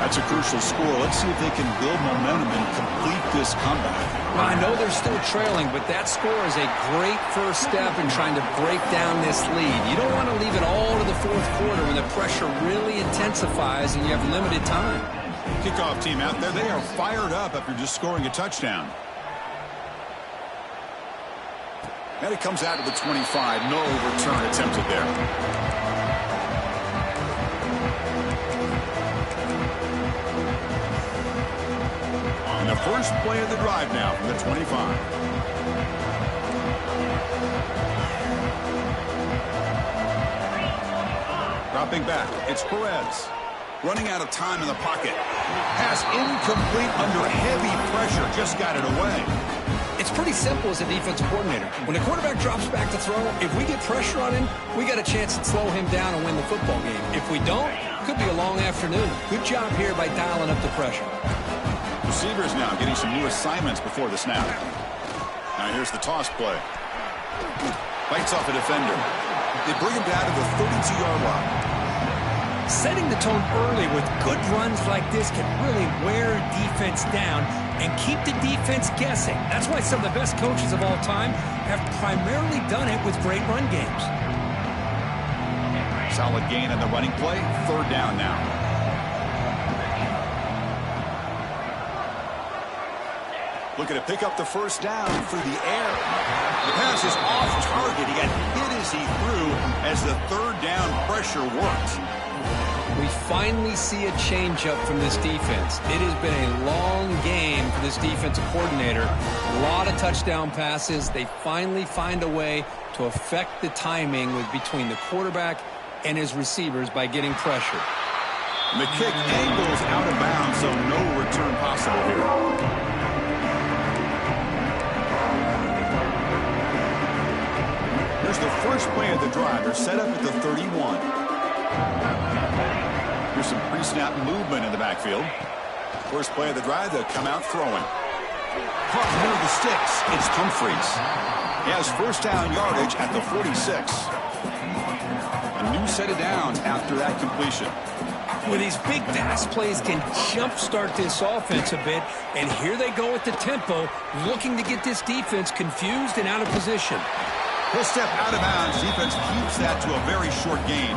That's a crucial score. Let's see if they can build momentum and complete this comeback. Well, I know they're still trailing, but that score is a great first step in trying to break down this lead. You don't want to leave it all to the 4th quarter when the pressure really intensifies and you have limited time. Kickoff team out there, they are fired up after just scoring a touchdown. And it comes out to the 25. No return attempted there. And the first play of the drive now from the 25. Dropping back, it's Perez. Running out of time in the pocket. Pass incomplete under heavy pressure. Just got it away. It's pretty simple as a defensive coordinator. When the quarterback drops back to throw, if we get pressure on him, we got a chance to slow him down and win the football game. If we don't, it could be a long afternoon. Good job here by dialing up the pressure. Receivers now getting some new assignments before the snap. Now here's the toss play. Bites off a defender. They bring him down to the 32-yard line. Setting the tone early with good runs like this can really wear a defense down and keep the defense guessing. That's why some of the best coaches of all time have primarily done it with great run games. Solid gain on the running play. 3rd down now. Looking to pick up the 1st down through the air. The pass is off target. He got hit as he threw as the 3rd down pressure worked. We finally see a changeup from this defense. It has been a long game for this defensive coordinator. A lot of touchdown passes. They finally find a way to affect the timing between the quarterback and his receivers by getting pressure. And the kick angles out of bounds, so no return possible here. Here's the first play of the drive. They're set up at the 31. Here's some pre-snap movement in the backfield. First play of the drive, they'll come out throwing. Caught near the sticks. It's Humphreys. He has 1st down yardage at the 46. A new set of downs after that completion. Well, these big pass plays can jumpstart this offense a bit, and here they go at the tempo, looking to get this defense confused and out of position. He'll step out of bounds. Defense keeps that to a very short gain.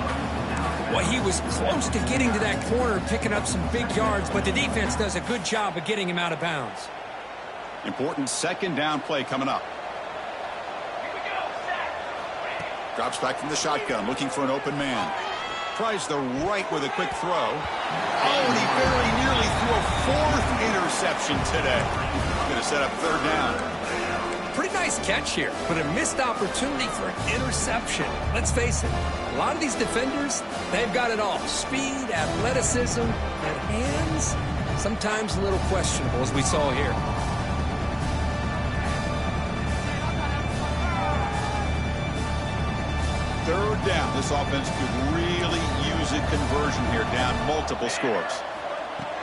Well, he was close to getting to that corner, picking up some big yards, but the defense does a good job of getting him out of bounds. Important 2nd down play coming up. Drops back from the shotgun, looking for an open man. Tries the right with a quick throw. Oh, and he very nearly threw a 4th interception today. Going to set up 3rd down. Pretty nice catch here, but a missed opportunity for an interception. Let's face it, a lot of these defenders, they've got it all. Speed, athleticism, and hands, sometimes a little questionable, as we saw here. Third down. This offense could really use a conversion here, down multiple scores.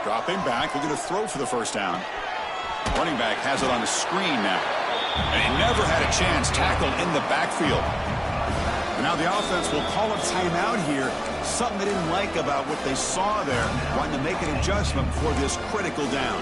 Dropping back, looking to throw for the 1st down. Running back has it on the screen now. And he never had a a chance. Tackle in the backfield. And now the offense will call a timeout here. Something they didn't like about what they saw there. Wanting to make an adjustment before this critical down.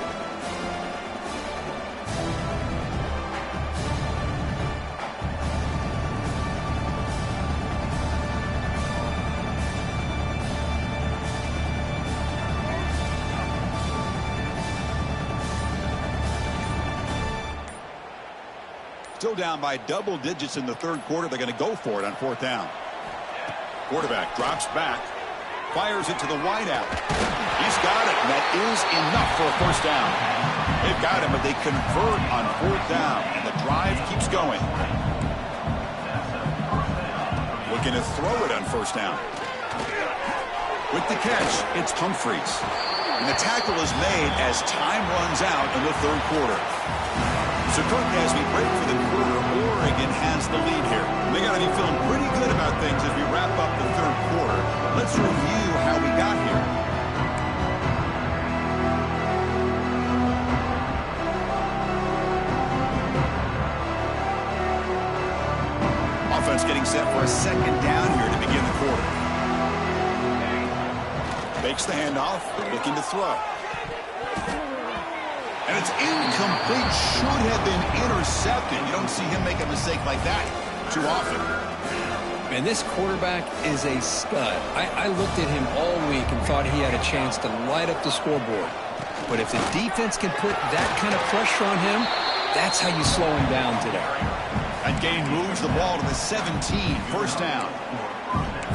Still down by double digits in the third quarter. They're going to go for it on fourth down. Quarterback drops back. Fires it to the wideout. He's got it. And that is enough for a first down. They've got him, but they convert on fourth down. And the drive keeps going. Looking to throw it on first down. With the catch, it's Humphries. And the tackle is made as time runs out in the third quarter. So, Kirk, as we break for the quarter, Oregon has the lead here. They got to be feeling pretty good about things as we wrap up the third quarter. Let's review how we got here. Offense getting set for a second down here to begin the quarter. Fakes the handoff, looking to throw. And it's incomplete. Should have been intercepted. You don't see him make a mistake like that too often. And this quarterback is a stud. I looked at him all week and thought he had a chance to light up the scoreboard. But if the defense can put that kind of pressure on him, that's how you slow him down today. That gain moves the ball to the 17. First down.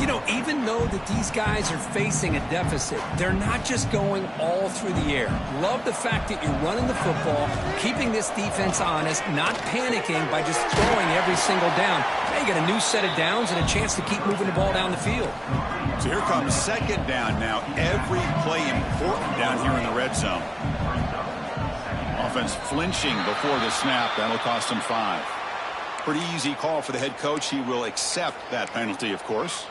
You know, even though that these guys are facing a deficit, they're not just going all through the air. Love the fact that you're running the football, keeping this defense honest, not panicking by just throwing every single down. Now you got a new set of downs and a chance to keep moving the ball down the field. So here comes second down now. Every play important down here in the red zone. Offense flinching before the snap. That'll cost him 5. Pretty easy call for the head coach. He will accept that penalty, of course.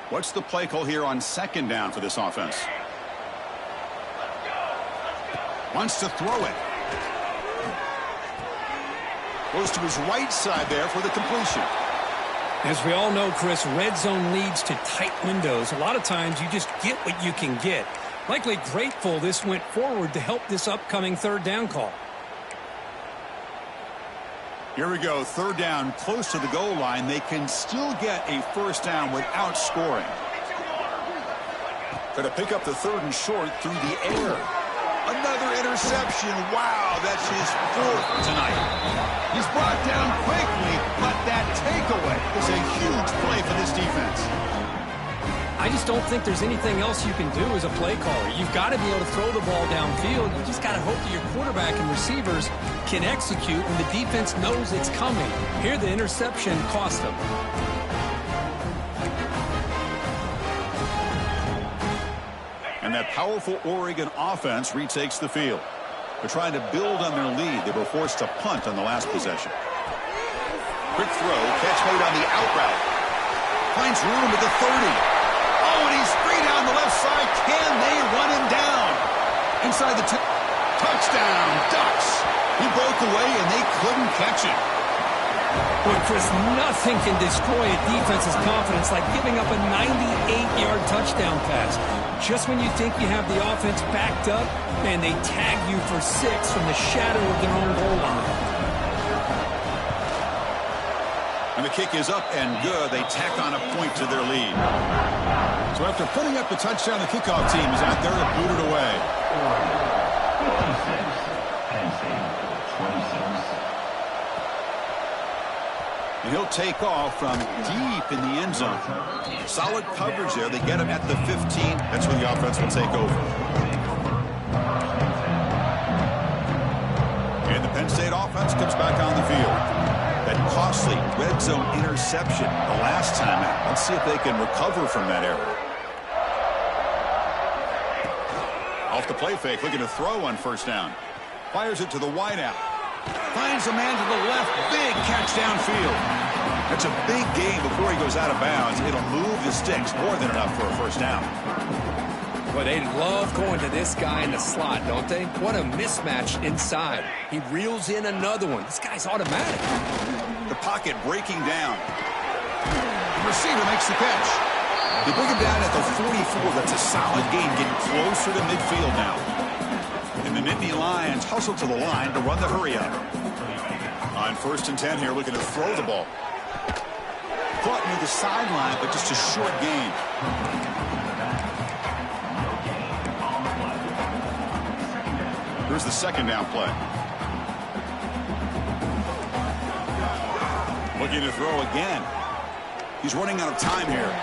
What's the play call here on second down for this offense? Wants to throw it. Goes to his right side there for the completion. As we all know, Chris, red zone leads to tight windows. A lot of times you just get what you can get. Likely grateful this went forward to help this upcoming third down call. Here we go, third down, close to the goal line. They can still get a first down without scoring. Going to pick up the third and short through the air. Another interception. Wow, that's his 4th tonight. He's brought down quickly, but that takeaway is a huge play for this defense. I just don't think there's anything else you can do as a play caller. You've got to be able to throw the ball downfield. You just got to hope that your quarterback and receivers can execute when the defense knows it's coming. Here, the interception cost them. And that powerful Oregon offense retakes the field. They're trying to build on their lead. They were forced to punt on the last possession. Quick throw, catch made on the out route. Finds room at the 30. Oh, and he's free down the left side. Can they run him down? Inside the touchdown, Ducks. He broke away, and they couldn't catch him. Boy, Chris, nothing can destroy a defense's confidence like giving up a 98-yard touchdown pass. Just when you think you have the offense backed up, man, they tag you for 6 from the shadow of their own goal line. And the kick is up and good. They tack on a point to their lead. So after putting up the touchdown, the kickoff team is out there to boot it away. 56, Penn State, 26. And he'll take off from deep in the end zone. Solid coverage there. They get him at the 15. That's where the offense will take over. And the Penn State offense comes back on the field. That costly red zone interception the last time out. Let's see if they can recover from that error. Off the play fake, looking to throw on first down. Fires it to the wideout. Finds a man to the left. Big catch downfield. That's a big gain before he goes out of bounds. It'll move the sticks more than enough for a first down. Well, they love going to this guy in the slot, don't they? What a mismatch inside. He reels in another one. This guy's automatic. The pocket breaking down. The receiver makes the catch. They bring him down at the 44. That's a solid gain, getting closer to midfield now. And the Nittany Lions hustle to the line to run the hurry up. On 1st and 10 here, looking to throw the ball. Caught near the sideline, but just a short gain. Here's the 2nd down play. Looking to throw again. He's running out of time here.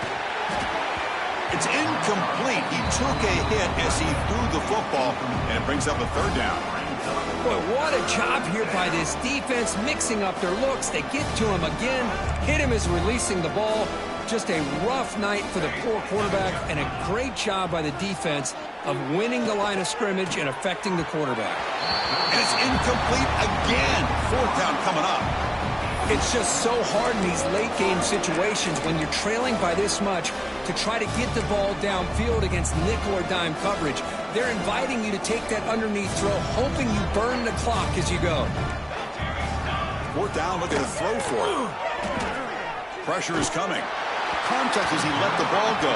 It's incomplete. He took a hit as he threw the football, and it brings up a 3rd down. Boy, what a job here by this defense, mixing up their looks. They get to him again. Hit him as releasing the ball. Just a rough night for the poor quarterback, and a great job by the defense of winning the line of scrimmage and affecting the quarterback. And it's incomplete again. 4th down coming up. It's just so hard in these late-game situations when you're trailing by this much to try to get the ball downfield against nickel or dime coverage. They're inviting you to take that underneath throw, hoping you burn the clock as you go. 4th down, looking to throw for it. Pressure is coming. Contact as he let the ball go.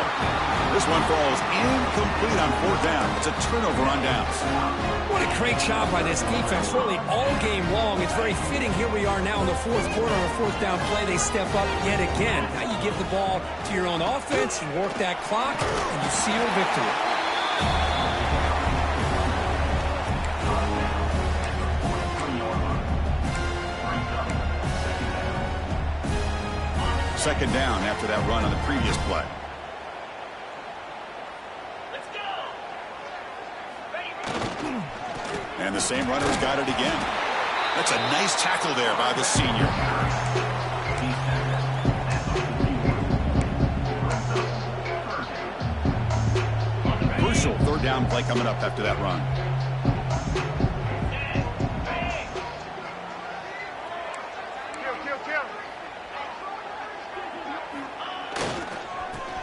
This one falls incomplete on 4th down. It's a turnover on downs. What a great job by this defense, really all game long. It's very fitting. Here we are now in the 4th quarter on a 4th down play. They step up yet again. Now you give the ball to your own offense, you work that clock, and you seal victory. 2nd down after that run on the previous play. And the same runner's got it again. That's a nice tackle there by the senior. Crucial 3rd down play coming up after that run.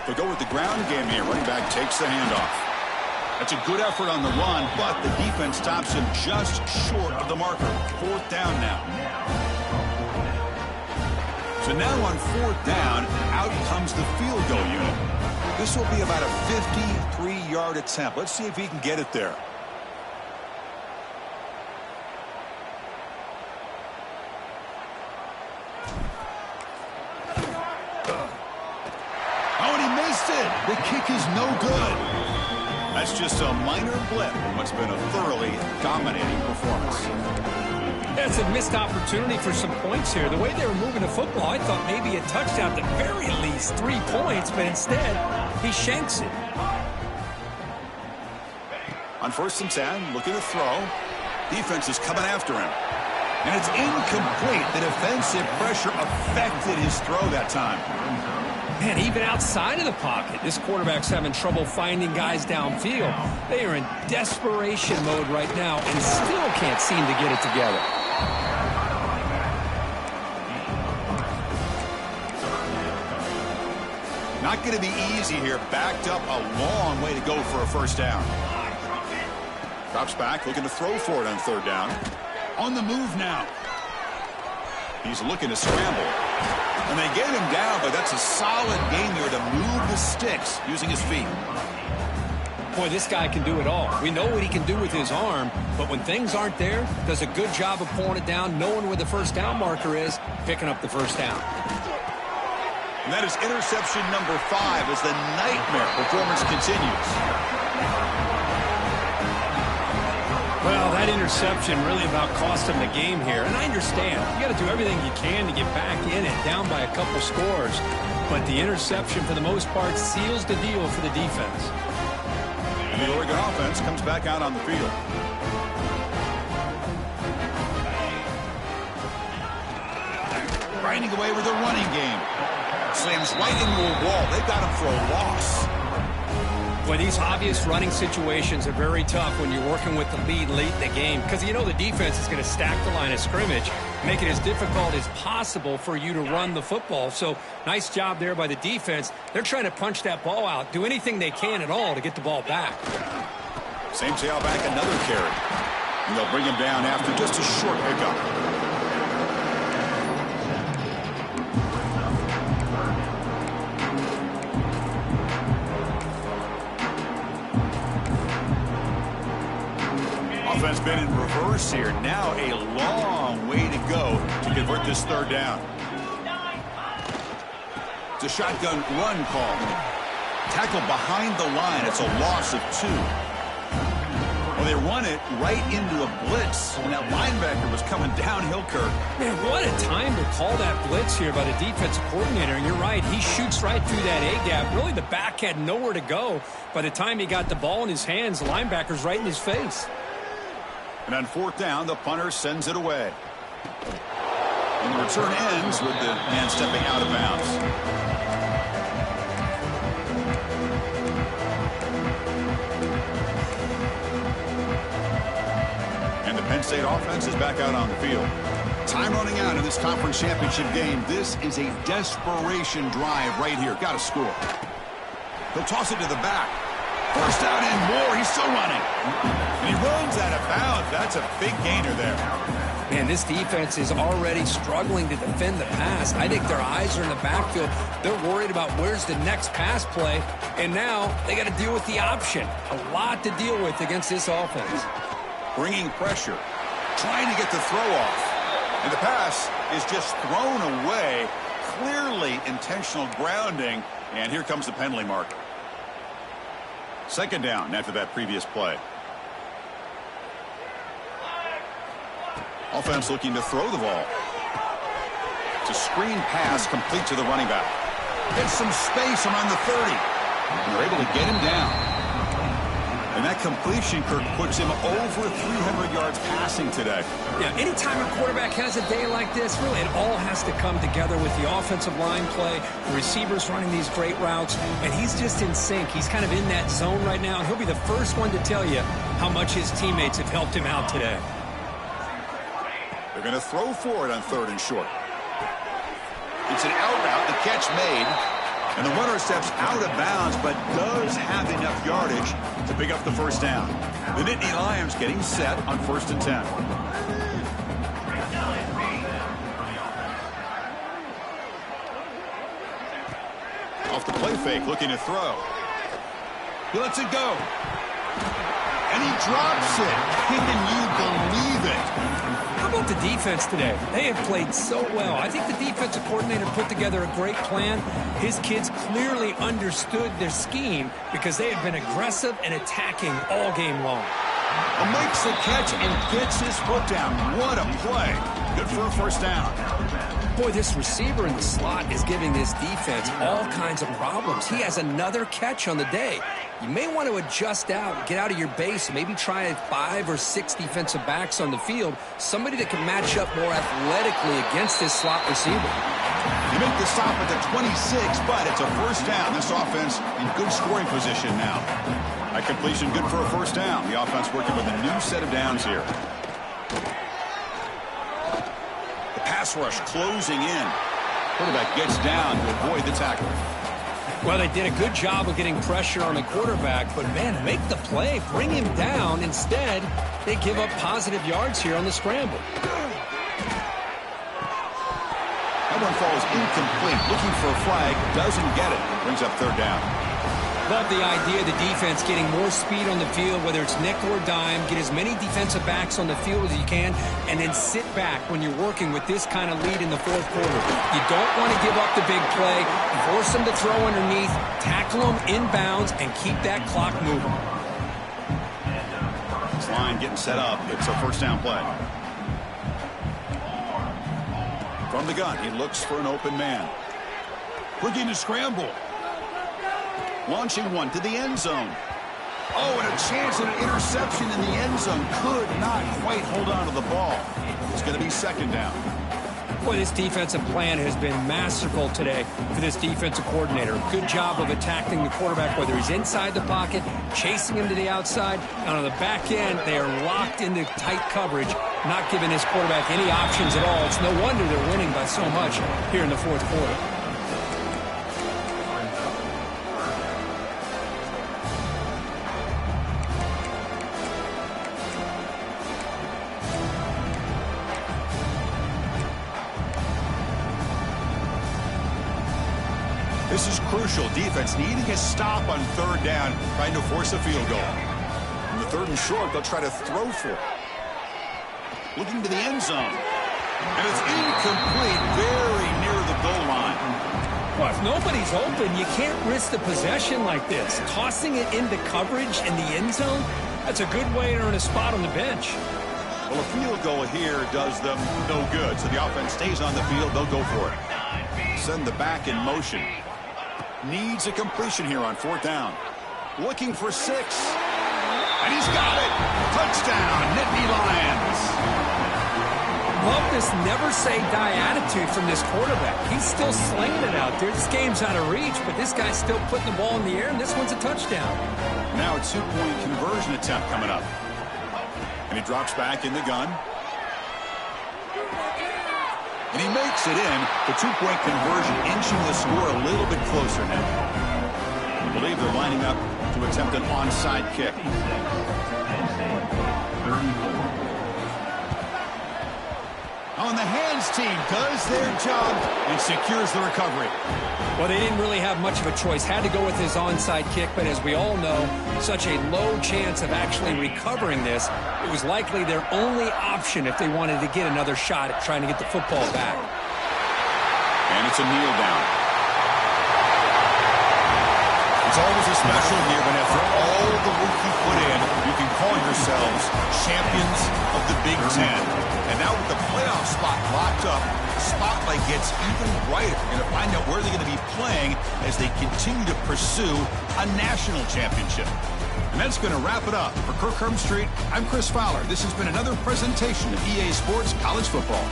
They'll go with the ground game here. Running back takes the handoff. That's a good effort on the run, but the defense stops him just short of the marker. 4th down now. So now on 4th down, out comes the field goal unit. This will be about a 53-yard attempt. Let's see if he can get it there. The kick is no good. That's just a minor blip in what's been a thoroughly dominating performance. That's a missed opportunity for some points here. The way they were moving the football, I thought maybe a touchdown, at the very least 3 points, but instead he shanks it. On 1st and 10, looking to throw. Defense is coming after him. And it's incomplete. The defensive pressure affected his throw that time. Man, even outside of the pocket, this quarterback's having trouble finding guys downfield. They are in desperation mode right now and still can't seem to get it together. Not going to be easy here. Backed up a long way to go for a 1st down. Drops back, looking to throw for it on 3rd down. On the move now. He's looking to scramble. And they get him down, but that's a solid game there to move the sticks using his feet. Boy, this guy can do it all. We know what he can do with his arm, but when things aren't there, does a good job of pulling it down, knowing where the 1st down marker is, picking up the 1st down. And that is interception number 5 as the nightmare performance continues. Well, that interception really about cost him the game here. And I understand. You got to do everything you can to get back in and down by a couple scores. But the interception, for the most part, seals the deal for the defense. And the Oregon offense comes back out on the field. Grinding away with a running game. Slams right into a wall. They've got him for a loss. Boy, these obvious running situations are very tough when you're working with the lead late in the game because you know the defense is going to stack the line of scrimmage. make it as difficult as possible for you to run the football. So nice job there by the defense. They're trying to punch that ball out, do anything they can at all to get the ball back. Same tailback, another carry. And they'll bring him down after just a short pickup. Offense been in reverse here. Now a long way to go to convert this third down. It's a shotgun run call. Tackle behind the line. It's a loss of 2. Well, they run it right into a blitz, and that linebacker was coming downhill, Kirk. Man, what a time to call that blitz here by the defensive coordinator. And you're right, he shoots right through that A-gap. Really, the back had nowhere to go. By the time he got the ball in his hands, the linebacker's right in his face. And on fourth down, the punter sends it away. And the return ends with the man stepping out of bounds. And the Penn State offense is back out on the field. Time running out in this conference championship game. This is a desperation drive right here. Got to score. He'll toss it to the back. First down and more. He's still running. And he runs out of bounds. That's a big gainer there. Man, this defense is already struggling to defend the pass. I think their eyes are in the backfield. They're worried about where's the next pass play. And now they got to deal with the option. A lot to deal with against this offense. Bringing pressure. Trying to get the throw off. And the pass is just thrown away. Clearly intentional grounding. And here comes the penalty marker. Second down after that previous play. Offense looking to throw the ball. It's a screen pass complete to the running back. Gets some space around the 30. And they're able to get him down. And that completion, Kirk, puts him over 300 yards passing today. Yeah, anytime a quarterback has a day like this, really, it all has to come together with the offensive line play, the receivers running these great routes, and he's just in sync. He's kind of in that zone right now, and he'll be the first one to tell you how much his teammates have helped him out today. They're going to throw for it on third and short. It's an out route, the catch made, and the runner steps out of bounds, but does have enough yardage to pick up the first down. The Nittany Lions getting set on 1st and 10. Off the play fake, looking to throw. He lets it go. And he drops it. Can you believe it? How about the defense today? They have played so well. I think the defensive coordinator put together a great plan. His kids clearly understood their scheme because they have been aggressive and attacking all game long. Makes the catch and gets his foot down. What a play. Good for a first down. Boy, this receiver in the slot is giving this defense all kinds of problems. He has another catch on the day. You may want to adjust out, get out of your base, maybe try 5 or 6 defensive backs on the field, somebody that can match up more athletically against this slot receiver. They make the stop at the 26, but it's a first down. This offense in good scoring position now. That completion good for a first down. The offense working with a new set of downs here. The pass rush closing in. Quarterback gets down to avoid the tackle. Well, they did a good job of getting pressure on the quarterback, but, man, make the play, bring him down. Instead, they give up positive yards here on the scramble. That one falls incomplete. Looking for a flag, doesn't get it. Brings up third down. Love the idea of the defense getting more speed on the field, whether it's nickel or dime, get as many defensive backs on the field as you can, and then sit back when you're working with this kind of lead in the fourth quarter. You don't want to give up the big play, force them to throw underneath, tackle them inbounds, and keep that clock moving. This line getting set up. It's a first down play. From the gun, he looks for an open man. Looking to scramble. Launching one to the end zone. Oh, and a chance at an interception in the end zone. Could not quite hold on to the ball. It's going to be second down. Boy, this defensive plan has been masterful today for this defensive coordinator. Good job of attacking the quarterback, whether he's inside the pocket, chasing him to the outside, and on the back end, they are locked into tight coverage, not giving his quarterback any options at all. It's no wonder they're winning by so much here in the fourth quarter. This is crucial. Defense needing a stop on third down, trying to force a field goal. On the third and short, they'll try to throw for it. Looking to the end zone. And it's incomplete, very near the goal line. Well, if nobody's open, you can't risk the possession like this. Tossing it into coverage in the end zone, that's a good way to earn a spot on the bench. Well, a field goal here does them no good. So the offense stays on the field. They'll go for it. Send the back in motion. Needs a completion here on fourth down. Looking for 6. And he's got it. Touchdown, Nittany Lions. Love this never-say-die attitude from this quarterback. He's still slinging it out there. This game's out of reach, but this guy's still putting the ball in the air, and this one's a touchdown. Now a 2-point conversion attempt coming up. And he drops back in the gun. And he makes it in. The 2-point conversion inching the score a little bit closer now. I believe they're lining up to attempt an onside kick. On the hands team does their job and secures the recovery. Well, they didn't really have much of a choice. Had to go with his onside kick, but as we all know, such a low chance of actually recovering this. It was likely their only option if they wanted to get another shot at trying to get the football back. And it's a kneel down. It's always a special here when after all the work you put in, you can call yourselves champions of the Big Ten. And now with the playoff spot locked up, the spotlight gets even brighter. We're going to find out where they're going to be playing as they continue to pursue a national championship. And that's going to wrap it up. For Kirk Herbstreit, I'm Chris Fowler. This has been another presentation of EA Sports College Football.